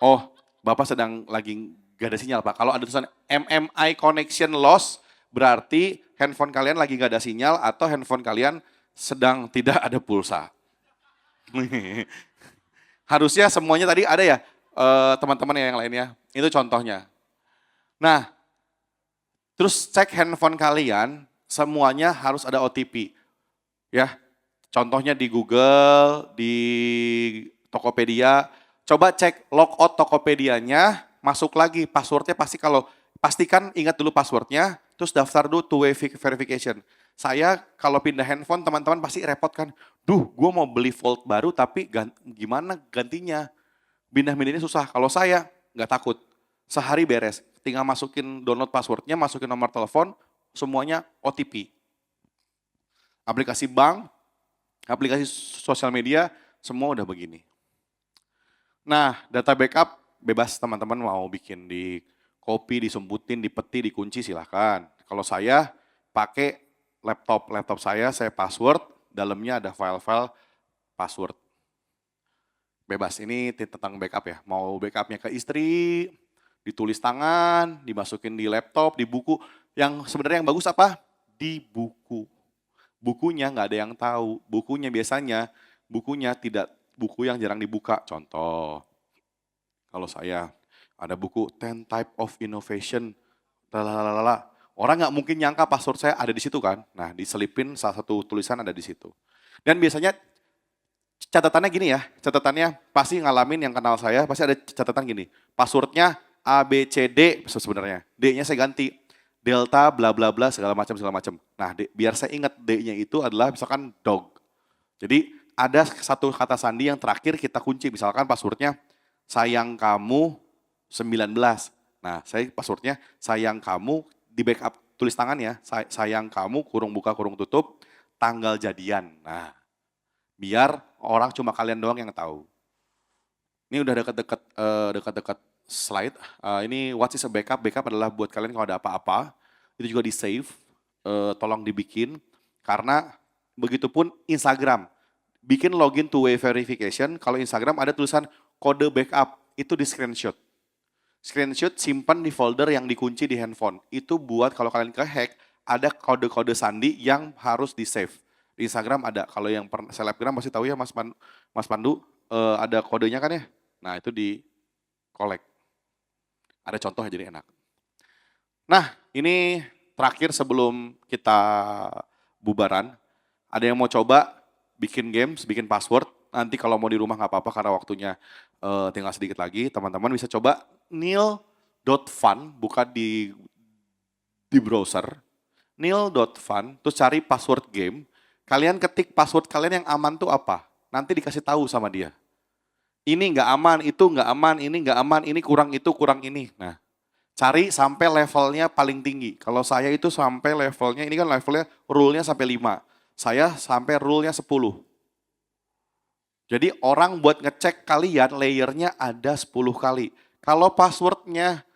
Oh, Bapak sedang lagi gak ada sinyal Pak. Kalau ada tulisan MMI connection loss, berarti handphone kalian lagi nggak ada sinyal atau handphone kalian sedang tidak ada pulsa. Harusnya semuanya tadi ada ya, teman-teman yang lainnya. Itu contohnya. Nah, terus cek handphone kalian, semuanya harus ada OTP. Ya, contohnya di Google, di Tokopedia, coba cek logout Tokopedianya, masuk lagi passwordnya pastikan ingat dulu passwordnya, terus daftar dulu two-way verification. Saya kalau pindah handphone teman-teman pasti repot kan, gue mau beli Fold baru tapi gimana gantinya? Pindah-pindahnya susah. Kalau saya nggak takut, sehari beres. Tinggal masukin download passwordnya, masukin nomor telepon, semuanya OTP. Aplikasi bank, aplikasi sosial media, semua udah begini. Nah, data backup bebas teman-teman mau bikin di copy, disumbutin, dipeti, dikunci silahkan. Kalau saya pakai laptop saya password, dalamnya ada file-file password. Bebas, ini tentang backup ya. Mau backupnya ke istri, ditulis tangan, dimasukin di laptop, di buku. Yang sebenarnya yang bagus apa? Di buku. Bukunya nggak ada yang tahu. Bukunya tidak buku yang jarang dibuka. Contoh, kalau saya ada buku 10 Type of Innovation, lalalala. Orang nggak mungkin nyangka password saya ada di situ kan. Nah, diselipin salah satu tulisan ada di situ. Dan biasanya catatannya gini ya, catatannya pasti ngalamin yang kenal saya, pasti ada catatan gini. Passwordnya A, B, C, D sebenarnya. D-nya saya ganti. Delta, bla bla bla, segala macam. Nah, biar saya ingat D-nya itu adalah misalkan dog. Jadi ada satu kata sandi yang terakhir kita kunci. Misalkan passwordnya sayang kamu 19. Nah, saya passwordnya sayang kamu di backup tulis tangan ya. Sayang kamu kurung buka kurung tutup tanggal jadian. Nah, biar orang cuma kalian doang yang tahu. Ini udah dekat-dekat slide. Ini what is a backup? Backup adalah buat kalian kalau ada apa-apa, itu juga di save, tolong dibikin. Karena begitupun Instagram, bikin login two-way verification, kalau Instagram ada tulisan kode backup, itu di screenshot. Screenshot simpan di folder yang dikunci di handphone. Itu buat kalau kalian ke-hack, ada kode-kode sandi yang harus di save. Di Instagram ada, kalau yang selebgram pasti tahu ya Mas Pandu, ada kodenya kan ya? Nah itu di collect. Ada contoh jadi enak. Nah ini terakhir sebelum kita bubaran. Ada yang mau coba bikin games, bikin password. Nanti kalau mau di rumah nggak apa-apa karena waktunya tinggal sedikit lagi. Teman-teman bisa coba nil.fun, buka di browser. Nil.fun, terus cari password game. Kalian ketik password kalian yang aman tuh apa? Nanti dikasih tahu sama dia. Ini nggak aman, itu nggak aman, ini nggak aman, ini kurang itu, kurang ini. Nah, cari sampai levelnya paling tinggi. Kalau saya itu sampai levelnya, ini kan levelnya, rule-nya sampai 5. Saya sampai rule-nya 10. Jadi orang buat ngecek kalian, layernya ada 10 kali. Kalau passwordnya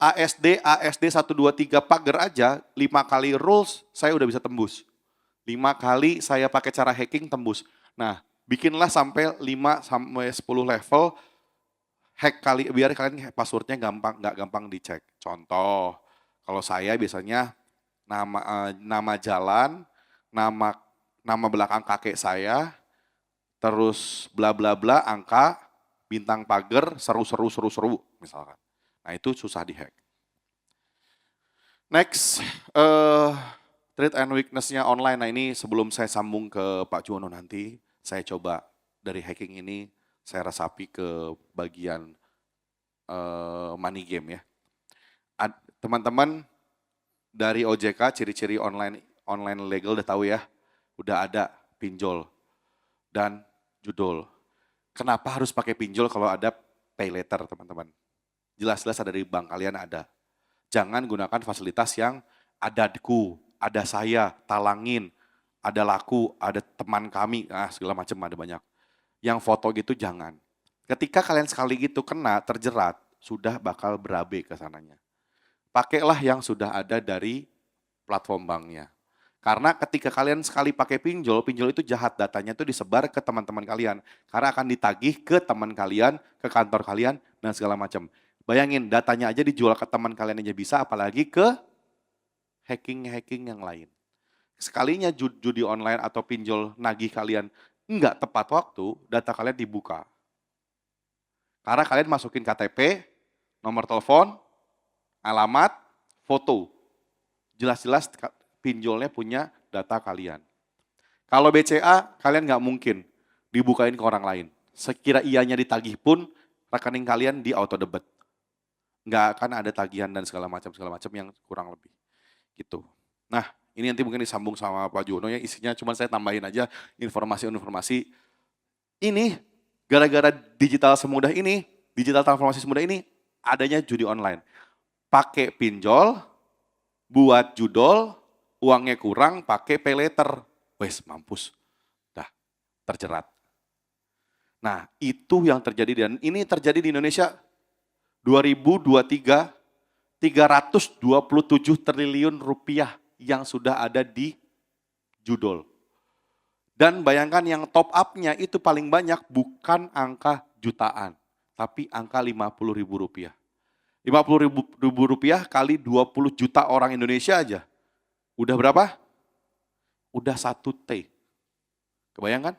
ASD 123 pagar aja, 5 kali rules, saya udah bisa tembus. 5 kali saya pakai cara hacking tembus. Nah, bikinlah sampai 5 sampai 10 level hack kali biar kalian passwordnya nggak gampang dicek. Contoh, kalau saya biasanya nama jalan, nama belakang kakek saya, terus bla bla bla angka, bintang pagar, seru misalkan. Nah, itu susah dihack. Next, strength and weakness-nya online. Nah, ini sebelum saya sambung ke Pak Juwono nanti, saya coba dari hacking ini saya resapi ke bagian money game ya. Teman-teman dari OJK ciri-ciri online legal udah tahu ya, udah ada pinjol dan judul. Kenapa harus pakai pinjol kalau ada pay later teman-teman? Jelas-jelas ada di bank kalian ada. Jangan gunakan fasilitas yang ada deku, ada saya, talangin, ada laku, ada teman kami, segala macam ada banyak. Yang foto gitu jangan. Ketika kalian sekali gitu kena, terjerat, sudah bakal berabe ke sananya. Pakailah yang sudah ada dari platform banknya. Karena ketika kalian sekali pakai pinjol itu jahat, datanya itu disebar ke teman-teman kalian. Karena akan ditagih ke teman kalian, ke kantor kalian, dan segala macam. Bayangin, datanya aja dijual ke teman kalian aja bisa, apalagi ke hacking yang lain. Sekalinya judi online atau pinjol nagih kalian nggak tepat waktu, data kalian dibuka. Karena kalian masukin KTP, nomor telepon, alamat, foto. Jelas-jelas pinjolnya punya data kalian. Kalau BCA, kalian nggak mungkin dibukain ke orang lain. Sekira ianya ditagih pun, rekening kalian di auto debit. Nggak akan ada tagihan dan segala macam yang kurang lebih. Gitu. Nah, ini nanti mungkin disambung sama Pak Juwono ya, isinya cuma saya tambahin aja informasi-informasi. Ini, gara-gara digital semudah ini, digital transformasi semudah ini, adanya judi online. Pakai pinjol, buat judol, uangnya kurang, pakai pay later. Wes, mampus. Dah, terjerat. Nah, itu yang terjadi dan ini terjadi di Indonesia 2023, 327 triliun rupiah yang sudah ada di judol. Dan bayangkan yang top up-nya itu paling banyak bukan angka jutaan, tapi angka 50 ribu rupiah. 50 ribu rupiah kali 20 juta orang Indonesia aja. Udah berapa? Udah 1 T. Kebayangkan?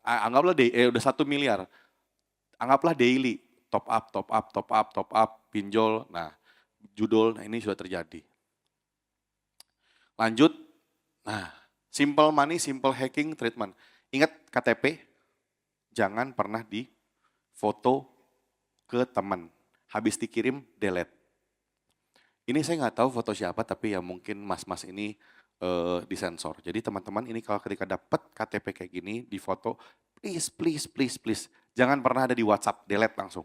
Anggaplah udah 1 miliar. Anggaplah daily. Top up, pinjol. Nah, judul, nah ini sudah terjadi. Lanjut. Nah, simple money, simple hacking treatment. Ingat KTP, jangan pernah difoto ke teman. Habis dikirim, delete. Ini saya nggak tahu foto siapa, tapi ya mungkin mas-mas ini disensor. Jadi teman-teman ini kalau ketika dapat KTP kayak gini, difoto, please. Jangan pernah ada di WhatsApp, delete langsung.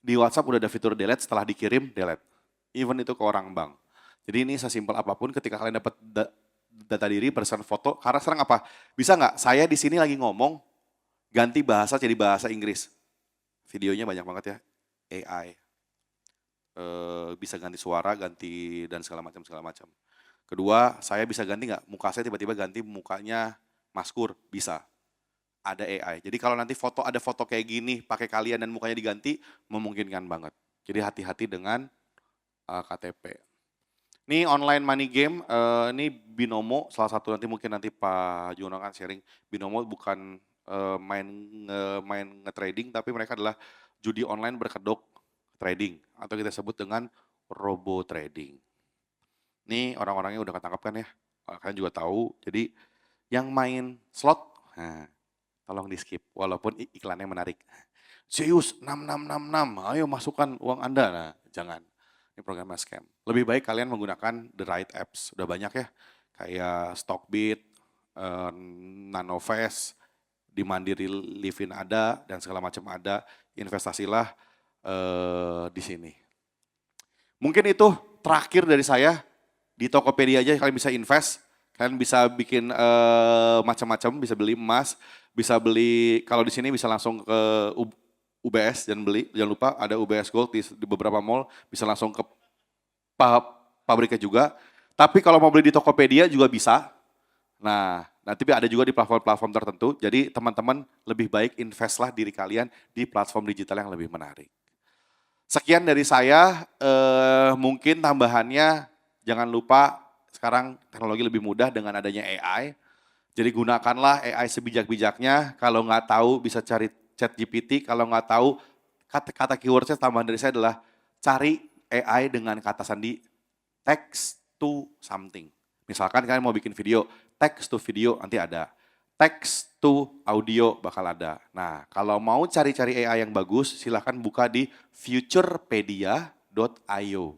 Di WhatsApp udah ada fitur delete, setelah dikirim, delete. Even itu ke orang bank. Jadi ini sesimpel apapun ketika kalian dapat data diri, berdasarkan foto, karena sekarang apa? Bisa nggak? Saya di sini lagi ngomong, ganti bahasa jadi bahasa Inggris. Videonya banyak banget ya, AI. Bisa ganti suara, ganti dan segala macam. Kedua, saya bisa ganti nggak? Muka saya tiba-tiba ganti mukanya Maskur, bisa. Ada AI. Jadi kalau nanti ada foto kayak gini, pakai kalian dan mukanya diganti, memungkinkan banget. Jadi hati-hati dengan KTP. Ini online money game, ini Binomo, salah satu nanti Pak Juwono akan sharing. Binomo bukan main nge-trading, tapi mereka adalah judi online berkedok trading, atau kita sebut dengan robo trading. Ini orang-orangnya udah ketangkap kan ya, kalian juga tahu. Jadi yang main slot, nah, tolong di skip, walaupun iklannya menarik. Zeus 6666, ayo masukkan uang Anda. Nah, jangan. Ini programnya scam. Lebih baik kalian menggunakan the right apps. Udah banyak ya, kayak Stockbit, Nanovest, di Mandiri Livin ada, dan segala macam ada. Investasilah di sini. Mungkin itu terakhir dari saya. Di Tokopedia aja kalian bisa invest, kalian bisa bikin macam-macam, bisa beli emas, bisa beli, kalau di sini bisa langsung ke UBS dan beli, jangan lupa ada UBS Gold di beberapa mall, bisa langsung ke pabriknya juga. Tapi kalau mau beli di Tokopedia juga bisa. Nah, nanti ada juga di platform-platform tertentu. Jadi teman-teman lebih baik investlah diri kalian di platform digital yang lebih menarik. Sekian dari saya, mungkin tambahannya jangan lupa sekarang teknologi lebih mudah dengan adanya AI. Jadi gunakanlah AI sebijak-bijaknya. Kalau nggak tahu bisa cari ChatGPT. Kalau nggak tahu kata keywordnya tambahan dari saya adalah cari AI dengan kata sandi text to something. Misalkan kalian mau bikin video, text to video nanti ada. Text to audio bakal ada. Nah, kalau mau cari-cari AI yang bagus, silahkan buka di futurepedia.io.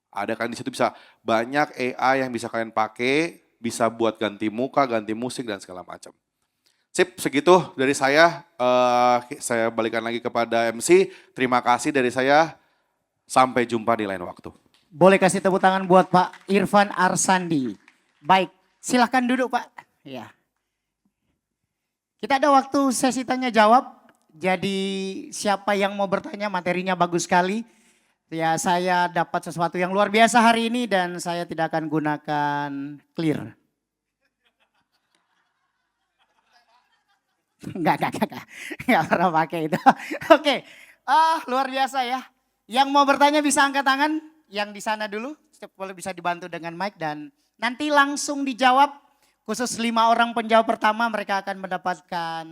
Ada kan di situ bisa banyak AI yang bisa kalian pakai, bisa buat ganti muka, ganti musik dan segala macam. Sip, segitu dari saya. Saya balikan lagi kepada MC. Terima kasih dari saya. Sampai jumpa di lain waktu. Boleh kasih tepuk tangan buat Pak Irfan Arsandi. Baik, silahkan duduk Pak. Ya. Kita ada waktu sesi tanya jawab. Jadi siapa yang mau bertanya, materinya bagus sekali. Ya, saya dapat sesuatu yang luar biasa hari ini dan saya tidak akan gunakan clear. Enggak pernah pakai itu. Oke, luar biasa ya. Yang mau bertanya bisa angkat tangan. yang di sana dulu, boleh bisa dibantu dengan mic dan nanti langsung dijawab. Khusus 5 orang penjawab pertama mereka akan mendapatkan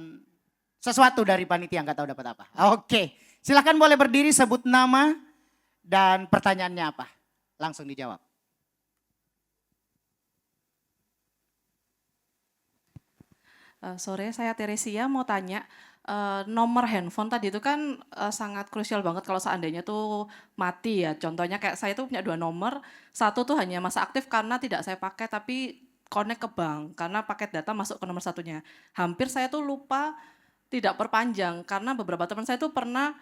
sesuatu dari panitia, nggak tahu dapat apa. Oke, silakan boleh berdiri, sebut nama dan pertanyaannya apa. Langsung dijawab. Sore, saya Teresia mau tanya, nomor handphone tadi itu kan sangat krusial banget kalau seandainya tuh mati ya. Contohnya kayak saya tuh punya 2 nomor, satu tuh hanya masa aktif karena tidak saya pakai tapi connect ke bank karena paket data masuk ke nomor satunya. Hampir saya tuh lupa tidak perpanjang karena beberapa teman saya tuh pernah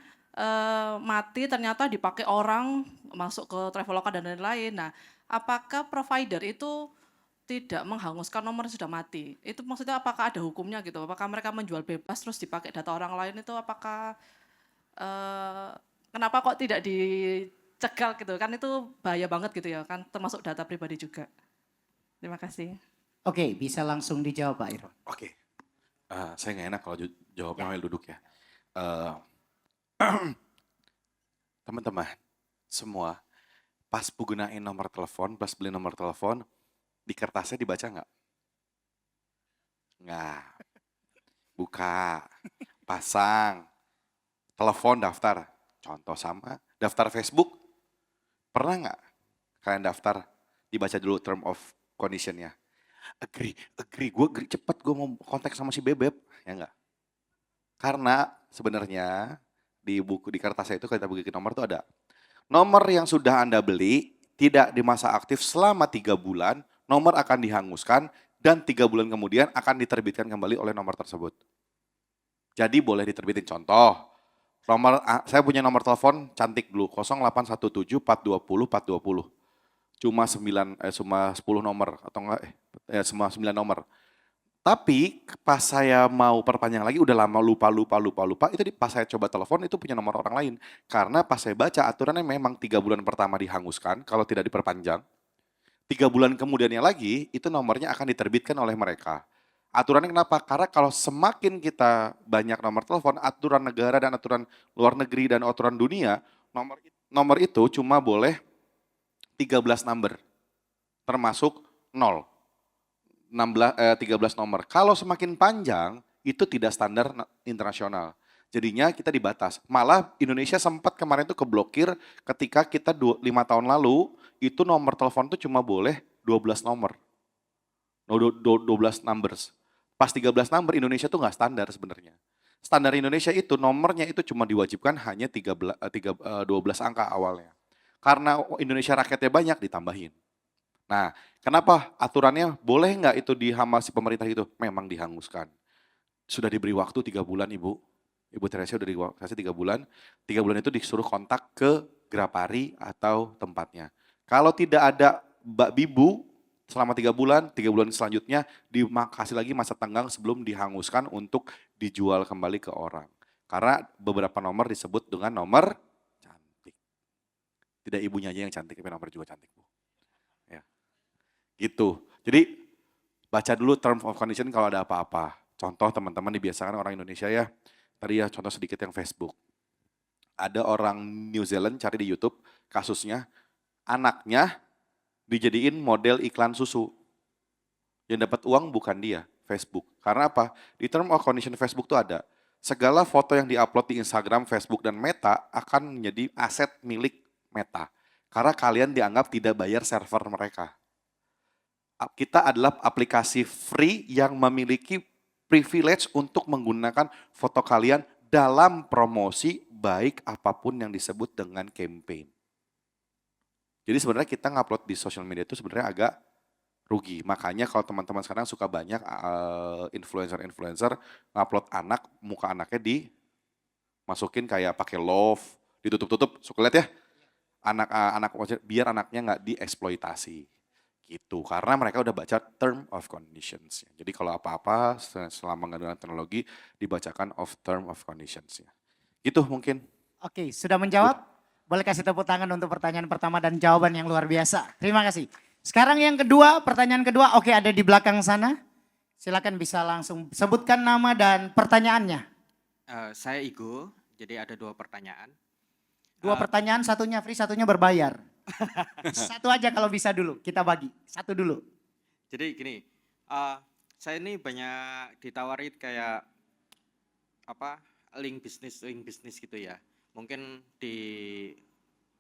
mati ternyata dipakai orang masuk ke Traveloka dan lain-lain. Nah, apakah provider itu tidak menghanguskan nomor yang sudah mati? Itu maksudnya apakah ada hukumnya gitu? Apakah mereka menjual bebas terus dipakai data orang lain itu apakah kenapa kok tidak dicegal gitu? Kan itu bahaya banget gitu ya, kan termasuk data pribadi juga. Terima kasih. Oke, bisa langsung dijawab Pak Irwan. Oke. Saya nggak enak kalau jawabnya sambil duduk ya. Teman-teman, semua pas gunain nomor telepon, pas beli nomor telepon, di kertasnya dibaca nggak? Nggak. Buka, pasang, telepon daftar. Contoh sama daftar Facebook. Pernah nggak kalian daftar, dibaca dulu term of condition-nya? Agree, gue agree, cepet gue mau kontak sama si Bebep, ya enggak? Karena sebenarnya di buku di kertasnya itu kalau kita bikin nomor tuh ada nomor yang sudah Anda beli tidak di masa aktif selama 3 bulan, nomor akan dihanguskan dan 3 bulan kemudian akan diterbitkan kembali oleh nomor tersebut. Jadi boleh diterbitin, contoh saya punya nomor telepon cantik dulu 0817 420 420. Cuma 10 nomor atau enggak semua 9 nomor. Tapi pas saya mau perpanjang lagi udah lama lupa, itu pas saya coba telepon itu punya nomor orang lain. Karena pas saya baca aturannya memang 3 bulan pertama dihanguskan kalau tidak diperpanjang. 3 bulan kemudiannya lagi itu nomornya akan diterbitkan oleh mereka. Aturannya kenapa? Karena kalau semakin kita banyak nomor telepon, aturan negara dan aturan luar negeri dan aturan dunia, nomor itu cuma boleh 13 number, termasuk 0. 13 nomor. Kalau semakin panjang, itu tidak standar internasional. Jadinya kita dibatas. Malah Indonesia sempat kemarin itu keblokir ketika kita 5 tahun lalu, itu nomor telepon itu cuma boleh 12 nomor. 12 numbers. Pas 13 number Indonesia tuh nggak standar sebenarnya. Standar Indonesia itu nomornya itu cuma diwajibkan hanya 12 angka awalnya. Karena Indonesia rakyatnya banyak ditambahin. Nah, kenapa aturannya boleh nggak itu dihamasi pemerintah itu? Memang dihanguskan. Sudah diberi waktu 3 bulan Ibu. Ibu Teresia sudah dikasih 3 bulan. 3 bulan itu disuruh kontak ke Grapari atau tempatnya. Kalau tidak ada Mbak Bibu selama 3 bulan selanjutnya dikasih lagi masa tenggang sebelum dihanguskan untuk dijual kembali ke orang. Karena beberapa nomor disebut dengan nomor cantik. Tidak ibunya aja yang cantik, tapi nomor juga cantik Bu. Gitu. Jadi baca dulu term of condition kalau ada apa-apa. Contoh teman-teman dibiasakan orang Indonesia ya. Tadi ya contoh sedikit yang Facebook. Ada orang New Zealand cari di YouTube kasusnya anaknya dijadiin model iklan susu. Yang dapat uang bukan dia, Facebook. Karena apa? Di term of condition Facebook tuh ada segala foto yang diupload di Instagram, Facebook dan Meta akan menjadi aset milik Meta. Karena kalian dianggap tidak bayar server mereka. Kita adalah aplikasi free yang memiliki privilege untuk menggunakan foto kalian dalam promosi baik apapun yang disebut dengan campaign. Jadi sebenarnya kita ngupload di sosial media itu sebenarnya agak rugi. Makanya kalau teman-teman sekarang suka banyak influencer ngupload muka anaknya dimasukin kayak pakai love, ditutup-tutup, suka lihat ya. Anak biar anaknya nggak dieksploitasi. Gitu, karena mereka udah baca term of conditions. Jadi kalau apa-apa selama menggunakan teknologi dibacakan of term of conditions. Gitu mungkin. Oke, sudah menjawab? Boleh kasih tepuk tangan untuk pertanyaan pertama dan jawaban yang luar biasa. Terima kasih. Sekarang yang kedua, pertanyaan kedua, oke ada di belakang sana. Silakan bisa langsung sebutkan nama dan pertanyaannya. Saya Igo, jadi ada 2 pertanyaan. 2 pertanyaan, satunya free, satunya berbayar. Satu aja kalau bisa dulu, kita bagi. Satu dulu. Jadi gini, saya ini banyak ditawari kayak apa link bisnis gitu ya. Mungkin di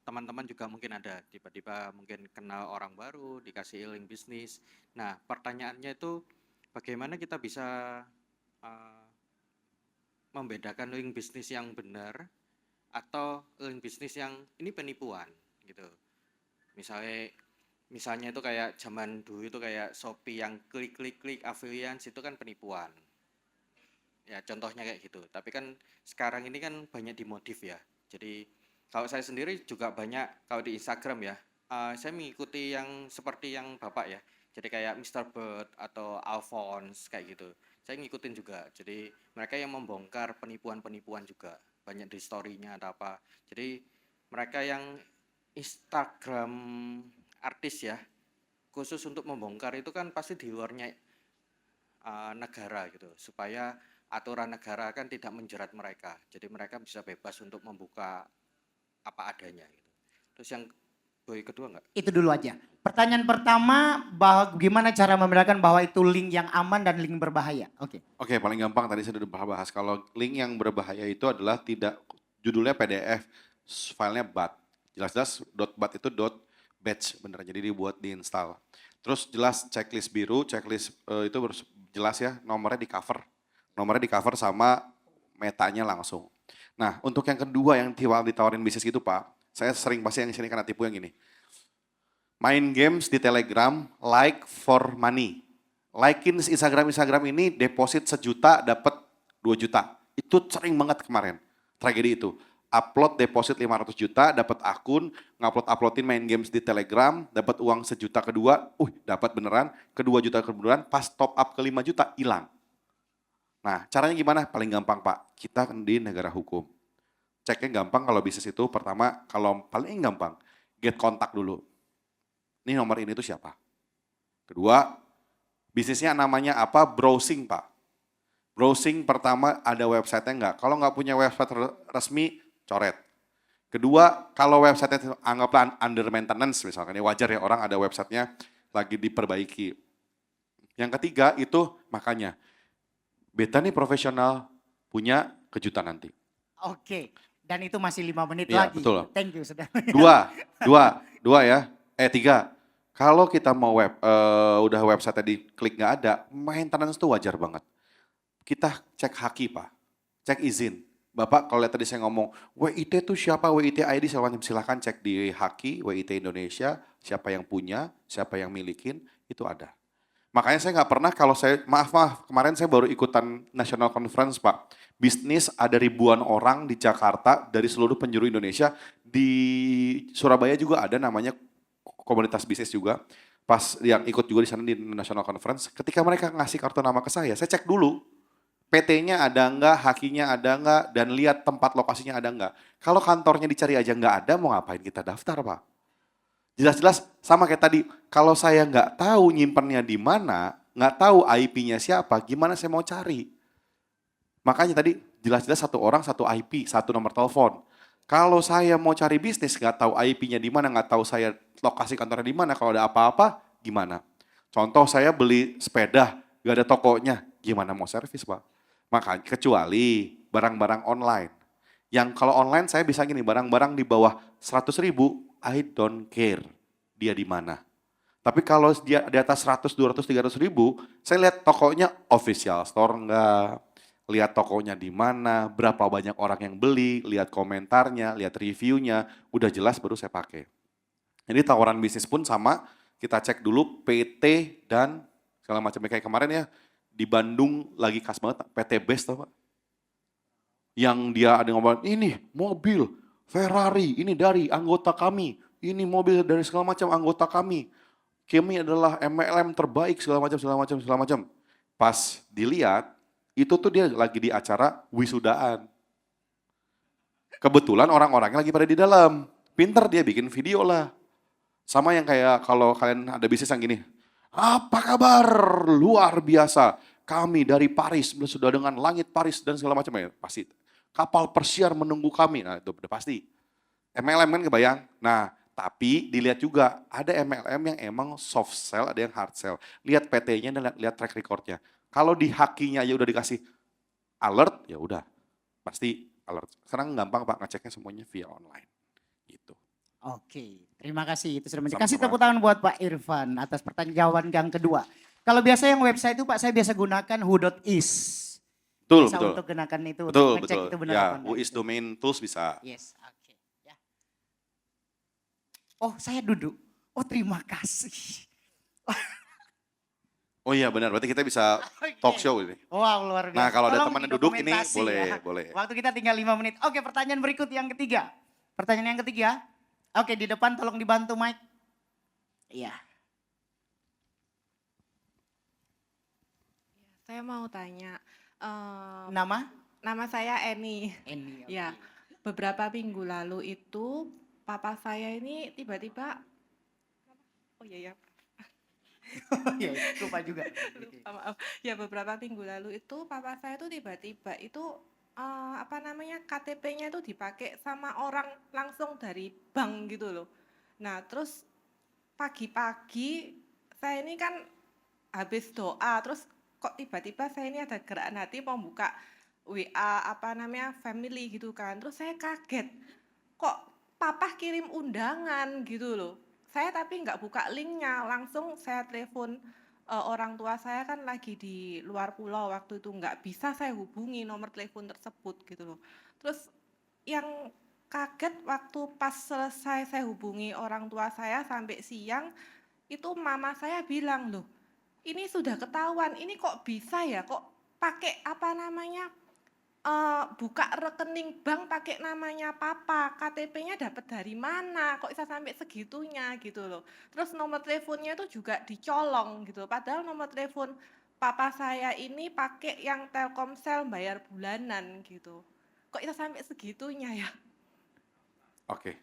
teman-teman juga mungkin ada tiba-tiba mungkin kenal orang baru dikasih link bisnis. Nah, pertanyaannya itu bagaimana kita bisa uh, membedakan link bisnis yang benar atau link bisnis yang ini penipuan gitu. Misalnya misalnya itu kayak zaman dulu itu kayak Shopee yang klik affiliates itu kan penipuan. Ya contohnya kayak gitu. Tapi kan sekarang ini kan banyak dimodif ya. Jadi kalau saya sendiri juga banyak kalau di Instagram ya, saya mengikuti yang seperti yang Bapak ya. Jadi kayak Mister Bird atau Alphonse kayak gitu. Saya ngikutin juga. Jadi mereka yang membongkar penipuan-penipuan juga. Banyak di story-nya atau apa. Jadi mereka yang Instagram artis ya, khusus untuk membongkar itu kan pasti di luarnya negara gitu. Supaya aturan negara kan tidak menjerat mereka. Jadi mereka bisa bebas untuk membuka apa adanya gitu. Terus yang poin kedua enggak? Itu dulu aja. Pertanyaan pertama, bahwa gimana cara membedakan bahwa itu link yang aman dan link berbahaya? Oke. Oke, paling gampang tadi saya sudah bahas. Kalau link yang berbahaya itu adalah tidak judulnya PDF, filenya .bat. Jelas-jelas .bat itu .batch bener, jadi dibuat diinstal. Terus jelas checklist biru, checklist itu jelas ya, nomornya di cover. Nomornya di cover sama metanya langsung. Nah, untuk yang kedua yang ditawarin bisnis gitu Pak, saya sering pasti yang sini karena tipu yang gini. Main games di Telegram, like for money. Likein Instagram ini deposit 1 juta dapat 2 juta. Itu sering banget kemarin, tragedi itu. Upload deposit 500 juta, dapat akun, uploadin main games di Telegram, dapat uang 1 juta kedua, dapat beneran, kedua juta kebeneran, pas top up ke 5 juta, hilang. Nah, caranya gimana? Paling gampang Pak, kita di negara hukum. Ceknya gampang kalau bisnis itu, pertama kalau paling gampang, get kontak dulu. Ini nomor ini tuh siapa? Kedua, bisnisnya namanya apa? Browsing Pak. Browsing pertama ada websitenya enggak? Kalau nggak punya website resmi, coret. Kedua, kalau websitenya anggaplah under maintenance misalkan, ya wajar ya orang ada websitenya lagi diperbaiki. Yang ketiga itu makanya, beta nih profesional punya kejutan nanti. Oke, dan itu masih 5 menit Iya, lagi. betul. Thank you sudah. Dua ya. Tiga. Kalau kita mau udah website diklik nggak ada, maintenance itu wajar banget. Kita cek haki Pak, cek izin. Bapak kalau lihat tadi saya ngomong, WIT itu siapa, WIT ID segala macam, silahkan cek di haki, WIT Indonesia, siapa yang punya, siapa yang milikin, itu ada. Makanya saya nggak pernah kalau saya, maaf, kemarin saya baru ikutan National Conference Pak. Bisnis ada ribuan orang di Jakarta dari seluruh penjuru Indonesia. Di Surabaya juga ada namanya komunitas bisnis juga. Pas yang ikut juga di sana di National Conference, ketika mereka ngasih kartu nama ke saya cek dulu. PT-nya ada enggak, hakinya ada enggak, dan lihat tempat lokasinya ada enggak. Kalau kantornya dicari aja enggak ada, mau ngapain kita daftar Pak? Jelas-jelas sama kayak tadi, kalau saya nggak tahu nyimpennya di mana, nggak tahu IP-nya siapa, gimana saya mau cari? Makanya tadi jelas-jelas satu orang, satu IP, satu nomor telepon. Kalau saya mau cari bisnis, nggak tahu IP-nya di mana, nggak tahu saya lokasi kantornya di mana, kalau ada apa-apa, gimana? Contoh saya beli sepeda, nggak ada tokonya, gimana mau servis Pak? Makanya kecuali barang-barang online. Yang kalau online saya bisa gini, barang-barang di bawah 100.000, I don't care dia di mana. Tapi kalau dia di atas 100, 200, 300 ribu, saya lihat tokonya official store enggak, lihat tokonya di mana, berapa banyak orang yang beli, lihat komentarnya, lihat reviewnya, udah jelas baru saya pakai. Jadi tawaran bisnis pun sama, kita cek dulu PT dan segala macam. Kayak kemarin ya, di Bandung lagi khas banget, PT Best tau Pak. Yang dia ada ngomong, ini mobil Ferrari, ini dari anggota kami, ini mobil dari segala macam anggota kami. Kami adalah MLM terbaik segala macam. Pas dilihat, itu tuh dia lagi di acara wisudaan. Kebetulan orang-orangnya lagi pada di dalam. Pinter dia bikin video lah. Sama yang kayak kalau kalian ada bisnis yang gini. Apa kabar? Luar biasa. Kami dari Paris, sudah dengan langit Paris dan segala macam ya. Pasti. Kapal persiar menunggu kami. Nah itu udah pasti. MLM kan kebayang. Nah Tapi dilihat juga ada MLM yang emang soft sell, ada yang hard sell. Lihat PT-nya dan lihat track record-nya. Kalau di hakinya aja udah dikasih alert, ya udah pasti alert. Sekarang gampang Pak ngeceknya semuanya via online. Gitu. Oke, terima kasih. Itu sudah kasih Sama-sama. tepuk tangan buat Pak Irfan atas pertanyaan jawaban yang kedua. Kalau biasa yang website itu Pak saya biasa gunakan who.is. Betul, Bisa betul. untuk gunakan itu, Betul, untuk ngecek betul. itu benar Ya, apa enggak. WIS gitu. domain tools bisa. Yes, oke. Ya. Oh, saya duduk. Oh, terima kasih. Oh iya benar, berarti kita bisa Oke. talk show ini. Wow, luar biasa. Nah, kalau ada Tolong teman yang duduk ini didokumentasi boleh, ya. boleh. Waktu kita tinggal 5 menit. Oke, pertanyaan berikut yang ketiga. Pertanyaan yang ketiga. Oke, di depan tolong dibantu Mike. Iya. Saya mau tanya, Nama? nama saya Eni. Eni. Ya, beberapa minggu lalu itu papa saya ini tiba-tiba, oh iya ya, Iya, lupa juga. lupa, maaf. Ya beberapa minggu lalu itu papa saya itu tiba-tiba itu apa namanya KTP-nya itu dipakai sama orang langsung dari bank gitu loh. Nah terus pagi-pagi saya ini kan habis doa terus kok tiba-tiba saya ini ada gerakan hati mau buka WA apa namanya family gitu kan, terus saya kaget kok papa kirim undangan gitu loh, saya tapi nggak buka linknya, langsung saya telepon orang tua saya kan lagi di luar pulau waktu itu, nggak bisa saya hubungi nomor telepon tersebut gitu loh. Terus yang kaget waktu pas selesai saya hubungi orang tua saya sampai siang, itu mama saya bilang, loh ini sudah ketahuan, ini kok bisa ya, kok pakai apa namanya, buka rekening bank pakai namanya papa, KTP-nya dapat dari mana, kok bisa sampai segitunya gitu loh. Terus nomor teleponnya itu juga dicolong gitu, padahal nomor telepon papa saya ini pakai yang Telkomsel bayar bulanan gitu. Kok bisa sampai segitunya ya? Oke,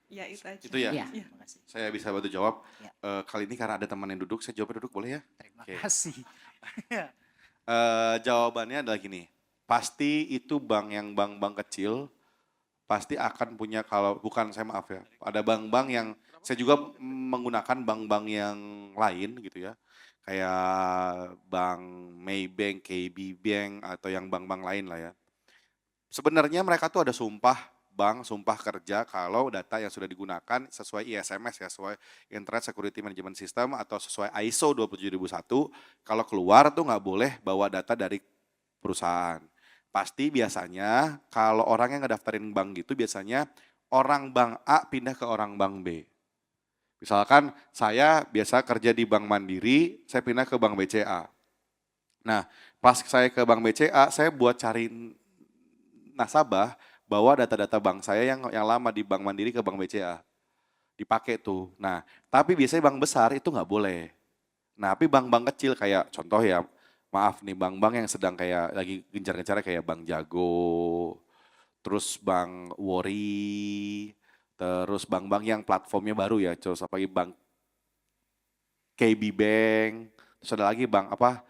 Ya itu aja. itu ya. Iya, Iya. terima kasih. Saya bisa bantu jawab. Ya. Kali ini karena ada teman yang duduk, saya jawabnya duduk boleh ya? Terima Oke. kasih. Jawabannya adalah gini, pasti itu bank yang bank-bank kecil pasti akan punya, kalau bukan saya maaf ya, ada bank-bank yang saya juga menggunakan bank-bank yang lain gitu ya, kayak bank Maybank, KB Bank atau yang bank-bank lain lah ya. Sebenarnya mereka tuh ada sumpah bank, sumpah kerja kalau data yang sudah digunakan sesuai ISMS ya, sesuai Internet Security Management System atau sesuai ISO 27001, kalau keluar tuh nggak boleh bawa data dari perusahaan. Pasti biasanya kalau orang yang ngedaftarin bank gitu biasanya orang bank A pindah ke orang bank B. Misalkan saya biasa kerja di Bank Mandiri, saya pindah ke Bank BCA. Nah, pas saya ke Bank BCA, saya buat cari nasabah, bawa data-data bank saya yang lama di Bank Mandiri ke Bank BCA. Dipakai tuh. Nah, tapi biasanya bank besar itu nggak boleh. Nah, tapi bank-bank kecil kayak contoh ya, maaf nih bank-bank yang sedang kayak lagi gencar-gencarnya kayak Bank Jago, terus Bank Wori, terus bank-bank yang platformnya baru ya, terus apalagi Bank KB Bank, terus ada lagi bank apa,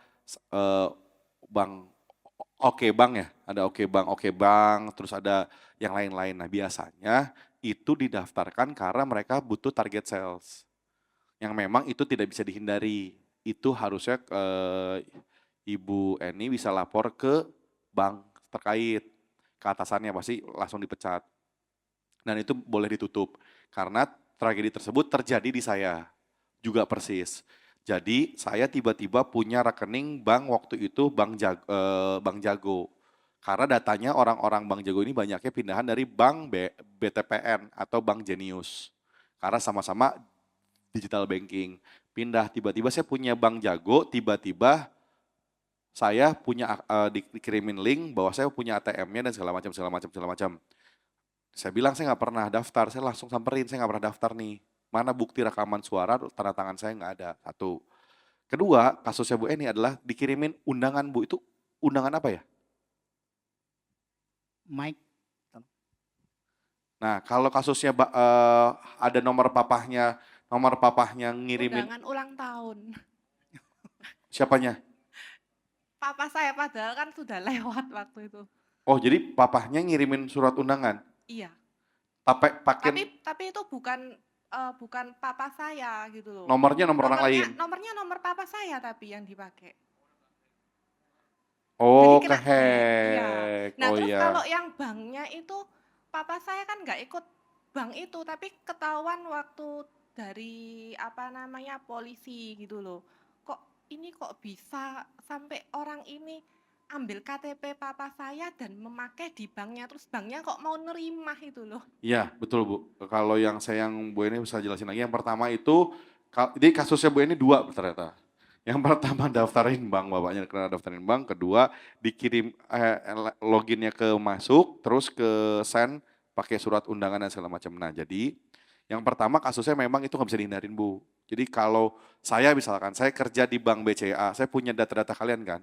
Bank Oke Bank ya, ada Oke Bank, terus ada yang lain-lain. Nah biasanya itu didaftarkan karena mereka butuh target sales, yang memang itu tidak bisa dihindari. Itu harusnya Ibu Eni bisa lapor ke bank terkait, ke atasannya pasti langsung dipecat. Dan itu boleh ditutup, karena tragedi tersebut terjadi di saya, juga persis. Jadi saya tiba-tiba punya rekening bank waktu itu Bank Jago. Karena datanya orang-orang Bank Jago ini banyaknya pindahan dari Bank BTPN atau Bank Jenius. Karena sama-sama digital banking. Pindah, tiba-tiba saya punya Bank Jago, tiba-tiba saya punya dikirimin link bahwa saya punya ATM-nya dan segala macam. Saya bilang saya nggak pernah daftar, saya langsung samperin, saya nggak pernah daftar nih. Mana bukti rekaman suara, tanda tangan saya nggak ada. Satu. Kedua, kasusnya Bu Eni adalah dikirimin undangan Bu, itu undangan apa ya? Mike. Nah kalau kasusnya ada nomor papahnya ngirimin, Undangan ulang tahun. siapanya? Papa saya padahal kan sudah lewat waktu itu. Oh jadi papahnya ngirimin surat undangan? Iya. Pakai Tapi itu bukan bukan papa saya gitu loh. Nomornya nomor orang lain. Nomornya nomor papa saya tapi yang dipakai. Oh, Jadi kena iya. kehack. Nah, Oh terus iya. kalau yang banknya itu papa saya kan nggak ikut bank itu, tapi ketahuan waktu dari apa namanya polisi gitu loh. Kok ini kok bisa sampai orang ini ambil KTP papa saya dan memakai di banknya, terus banknya kok mau nerima itu loh. Iya, betul Bu. Kalau yang Bu Eni bisa jelasin lagi. Yang pertama itu, jadi kasusnya Bu Eni dua ternyata. Yang pertama daftarin bank, bapaknya kena daftarin bank. Kedua dikirim loginnya ke masuk, terus ke send pakai surat undangan dan segala macam. Nah jadi yang pertama kasusnya memang itu nggak bisa dihindarin Bu. Jadi kalau saya misalkan, saya kerja di bank BCA, saya punya data-data kalian kan.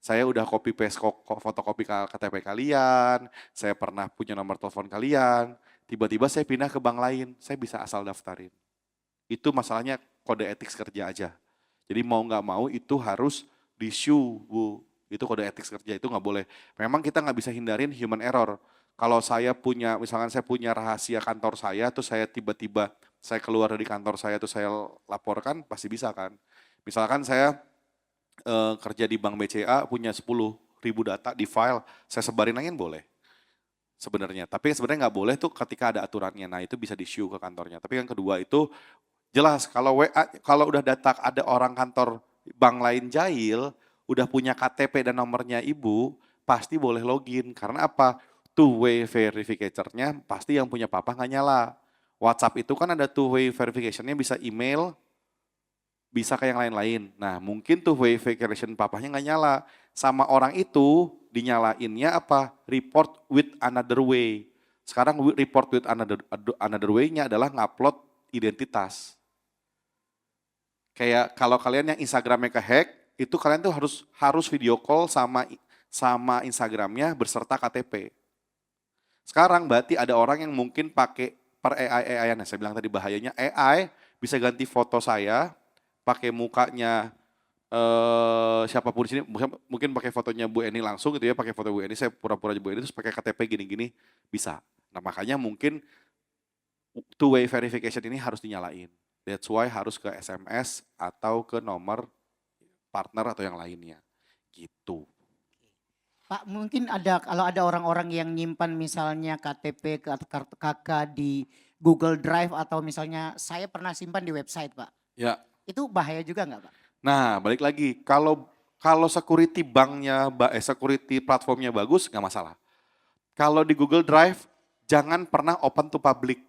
Saya udah copy paste fotokopi KTP kalian, saya pernah punya nomor telepon kalian, tiba-tiba saya pindah ke bank lain, saya bisa asal daftarin. Itu masalahnya kode etik kerja aja. Jadi mau nggak mau itu harus di-issue Bu, itu kode etik kerja, itu nggak boleh. Memang kita nggak bisa hindarin human error. Kalau saya punya, misalkan saya punya rahasia kantor saya, terus saya tiba-tiba saya keluar dari kantor saya, terus saya laporkan, pasti bisa kan. Misalkan saya kerja di bank BCA punya 10.000 data di file, saya sebarin lagi boleh sebenarnya. Tapi sebenarnya nggak boleh tuh ketika ada aturannya. Nah itu bisa di-issue ke kantornya. Tapi yang kedua itu jelas kalau WA, kalau udah data ada orang kantor bank lain jahil, udah punya KTP dan nomornya ibu, pasti boleh login. Karena apa? Two-way verificator-nya pasti yang punya papa nggak nyala. WhatsApp itu kan ada two-way verification-nya, bisa email, bisa ke yang lain-lain. Nah mungkin two-way verification papahnya nggak nyala. Sama orang itu dinyalainnya apa? Report with another way. Sekarang report with another way-nya adalah ngupload identitas. Kayak kalau kalian yang Instagramnya kehack, itu kalian tuh harus video call sama Instagramnya berserta KTP. Sekarang berarti ada orang yang mungkin pakai per AI, nah saya bilang tadi bahayanya AI bisa ganti foto saya, pakai mukanya siapapun di sini, mungkin pakai fotonya Bu Eni langsung gitu ya, pakai foto Bu Eni, saya pura-pura Bu Eni terus pakai KTP gini-gini bisa. Nah makanya mungkin two-way verification ini harus dinyalain. That's why harus ke SMS atau ke nomor partner atau yang lainnya. Gitu. Pak, mungkin kalau ada orang-orang yang nyimpan misalnya KTP kartu KK di Google Drive atau misalnya saya pernah simpan di website Pak. Ya. Itu bahaya juga nggak Pak? Nah balik lagi, kalau security banknya, security platformnya bagus nggak masalah. Kalau di Google Drive jangan pernah open to public.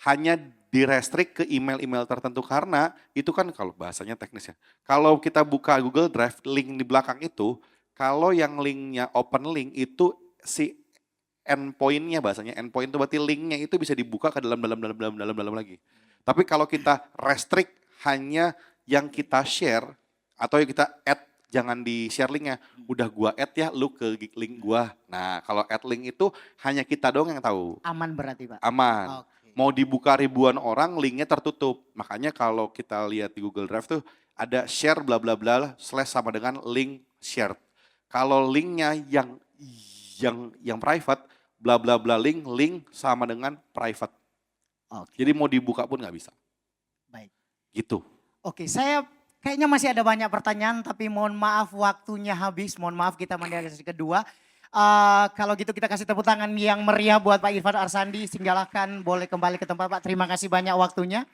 Hanya direstrik ke email-email tertentu karena itu kan kalau bahasanya teknis ya. Kalau kita buka Google Drive, link di belakang itu, kalau yang linknya open link itu si endpoint-nya bahasanya, endpoint itu berarti linknya itu bisa dibuka ke dalam lagi. Tapi kalau kita restrict hanya yang kita share atau yang kita add, jangan di share linknya, udah gua add ya lu ke link gua. Nah kalau add link itu hanya kita doang yang tahu. Aman berarti Pak? Aman. Oke. Mau dibuka ribuan orang, linknya tertutup. Makanya kalau kita lihat di Google Drive tuh ada share bla bla bla slash sama dengan link shared. Kalau linknya yang private, bla bla bla link sama dengan private. Oke. Jadi mau dibuka pun nggak bisa. Baik. Gitu. Oke, saya kayaknya masih ada banyak pertanyaan tapi mohon maaf waktunya habis. Mohon maaf kita mendengar sesi kedua. Kalau gitu kita kasih tepuk tangan yang meriah buat Pak Irfan Arsandi. Silahkan boleh kembali ke tempat Pak. Terima kasih banyak waktunya.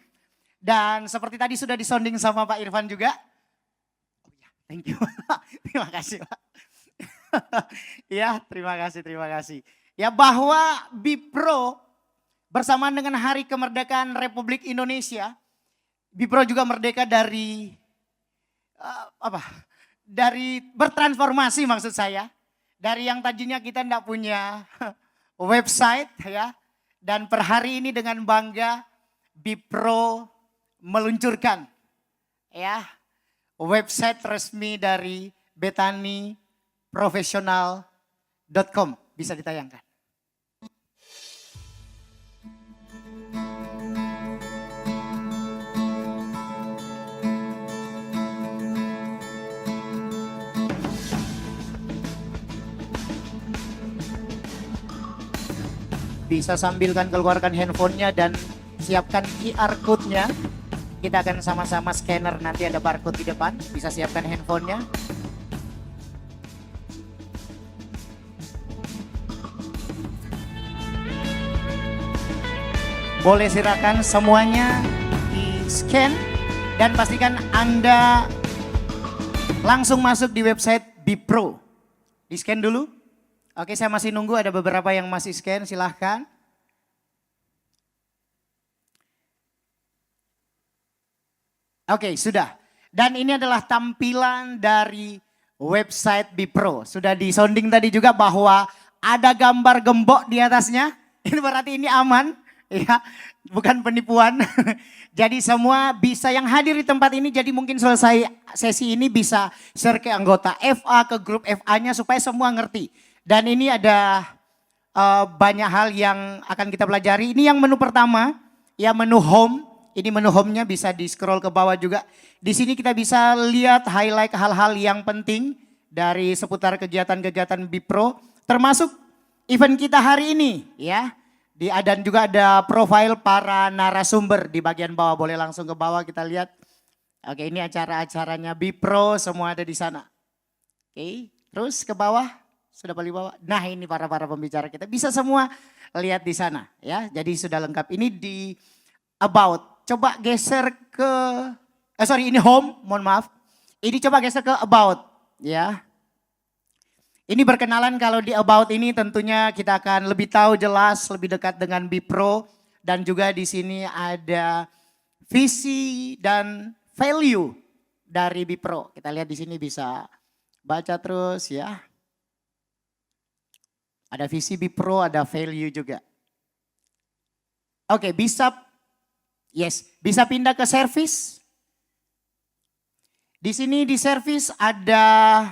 Dan seperti tadi sudah disonding sama Pak Irfan juga. Oh ya, thank you. Terima kasih Pak. Ya, terima kasih. Ya bahwa Bipro bersamaan dengan Hari Kemerdekaan Republik Indonesia, Bipro juga merdeka dari dari bertransformasi maksud saya. Dari yang tadinya kita tidak punya website ya. Dan per hari ini dengan bangga Bipro meluncurkan ya website resmi dari betaniprofesional.com. Bisa ditayangkan. bisa sambilkan keluarkan handphonenya dan siapkan QR code-nya. Kita akan sama-sama scanner, nanti ada barcode di depan, bisa siapkan handphonenya. Boleh silakan semuanya di scan dan pastikan Anda langsung masuk di website Bipro. Di scan dulu. Oke, saya masih nunggu, ada beberapa yang masih scan, silahkan. Oke, sudah. Dan ini adalah tampilan dari website Bipro. Sudah disonding tadi juga bahwa ada gambar gembok di atasnya. Ini berarti ini aman, ya, bukan penipuan. Jadi semua bisa yang hadir di tempat ini, jadi mungkin selesai sesi ini bisa share ke anggota FA, ke grup FA-nya supaya semua ngerti. Dan ini ada banyak hal yang akan kita pelajari. Ini yang menu pertama, ya menu home. Ini menu home-nya bisa di scroll ke bawah juga. Di sini kita bisa lihat highlight hal-hal yang penting dari seputar kegiatan-kegiatan Bipro. Termasuk event kita hari ini, ya. Dan juga ada profil para narasumber di bagian bawah. Boleh langsung ke bawah kita lihat. Oke, ini acara-acaranya Bipro, semua ada di sana. Oke, terus ke bawah. Sudah paling bawah. Nah, ini para pembicara kita. Bisa semua lihat di sana, ya. Jadi sudah lengkap. Ini di about. Coba geser ke ini home, mohon maaf. Ini coba geser ke about, ya. Ini berkenalan, kalau di about ini tentunya kita akan lebih tahu jelas, lebih dekat dengan Bipro. Dan juga di sini ada visi dan value dari Bipro. Kita lihat di sini bisa baca terus, ya. Ada visi Bipro, ada value juga. Oke, bisa pindah ke service. Di sini di service ada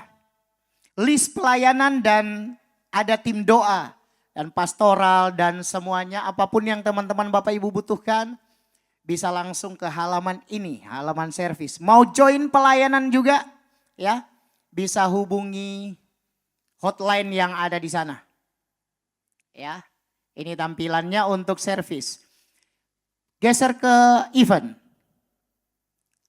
list pelayanan dan ada tim doa dan pastoral dan semuanya. Apapun yang teman-teman Bapak Ibu butuhkan bisa langsung ke halaman ini, halaman service. Mau join pelayanan juga, ya, bisa hubungi hotline yang ada di sana. Ya, ini tampilannya untuk service. Geser ke event.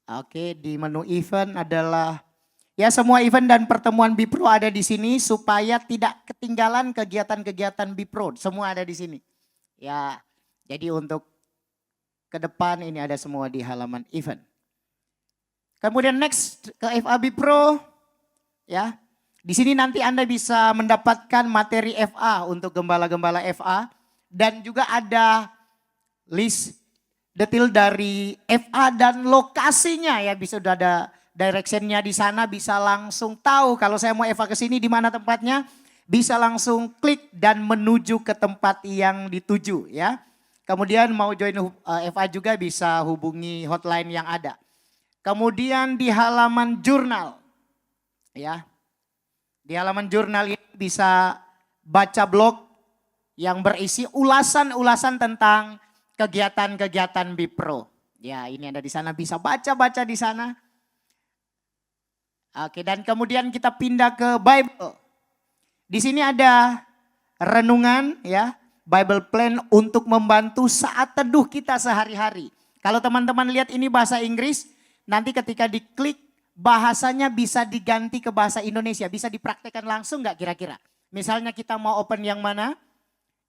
Oke, di menu event adalah ya semua event dan pertemuan Bipro ada di sini supaya tidak ketinggalan kegiatan-kegiatan Bipro. Semua ada di sini. Ya, jadi untuk ke depan ini ada semua di halaman event. Kemudian next ke FA Bipro, ya. Di sini nanti Anda bisa mendapatkan materi FA untuk gembala-gembala FA dan juga ada list detail dari FA dan lokasinya, ya, bisa sudah ada directionnya di sana, bisa langsung tahu kalau saya mau FA ke sini di mana tempatnya, bisa langsung klik dan menuju ke tempat yang dituju, ya. Kemudian mau join FA juga bisa hubungi hotline yang ada. Kemudian di halaman jurnal, ya. Di halaman jurnal ini bisa baca blog yang berisi ulasan-ulasan tentang kegiatan-kegiatan Bipro. Ya, ini ada di sana, bisa baca-baca di sana. Oke, dan kemudian kita pindah ke Bible. Di sini ada renungan, ya, Bible plan untuk membantu saat teduh kita sehari-hari. Kalau teman-teman lihat ini bahasa Inggris, nanti ketika diklik bahasanya bisa diganti ke bahasa Indonesia. Bisa dipraktekkan langsung nggak kira-kira? Misalnya kita mau open yang mana,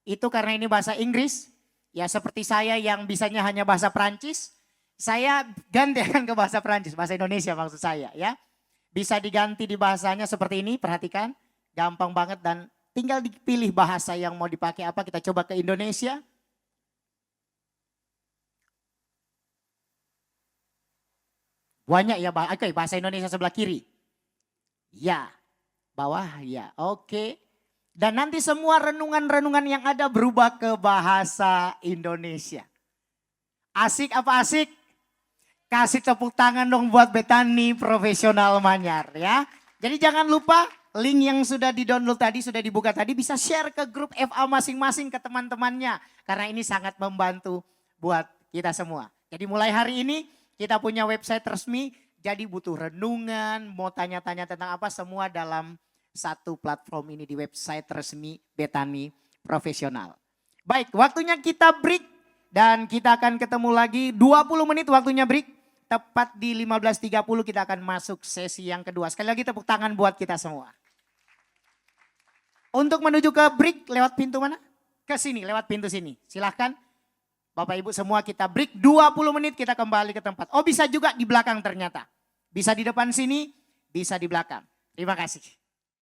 itu karena ini bahasa Inggris, ya seperti saya yang bisanya hanya bahasa Perancis, saya gantikan ke bahasa Perancis, bahasa Indonesia maksud saya, ya. Bisa diganti di bahasanya seperti ini, perhatikan, gampang banget dan tinggal dipilih bahasa yang mau dipakai apa. Kita coba ke Indonesia. Banyak ya, oke, bahasa Indonesia sebelah kiri. Ya, bawah ya, oke. Dan nanti semua renungan-renungan yang ada berubah ke bahasa Indonesia. Asik apa asik? Kasih tepuk tangan dong buat Betani Profesional Manyar, ya. Jadi jangan lupa link yang sudah di-download tadi, sudah dibuka tadi, bisa share ke grup FA masing-masing ke teman-temannya. Karena ini sangat membantu buat kita semua. Jadi mulai hari ini kita punya website resmi, jadi butuh renungan, mau tanya-tanya tentang apa, semua dalam satu platform ini di website resmi Betani Profesional. Baik, waktunya kita break dan kita akan ketemu lagi 20 menit waktunya break. Tepat di 15.30 kita akan masuk sesi yang kedua. Sekali lagi tepuk tangan buat kita semua. Untuk menuju ke break lewat pintu mana? Ke sini, lewat pintu sini. Silahkan Bapak Ibu semua kita break 20 menit kita kembali ke tempat. Oh bisa juga di belakang ternyata. Bisa di depan sini, bisa di belakang. Terima kasih.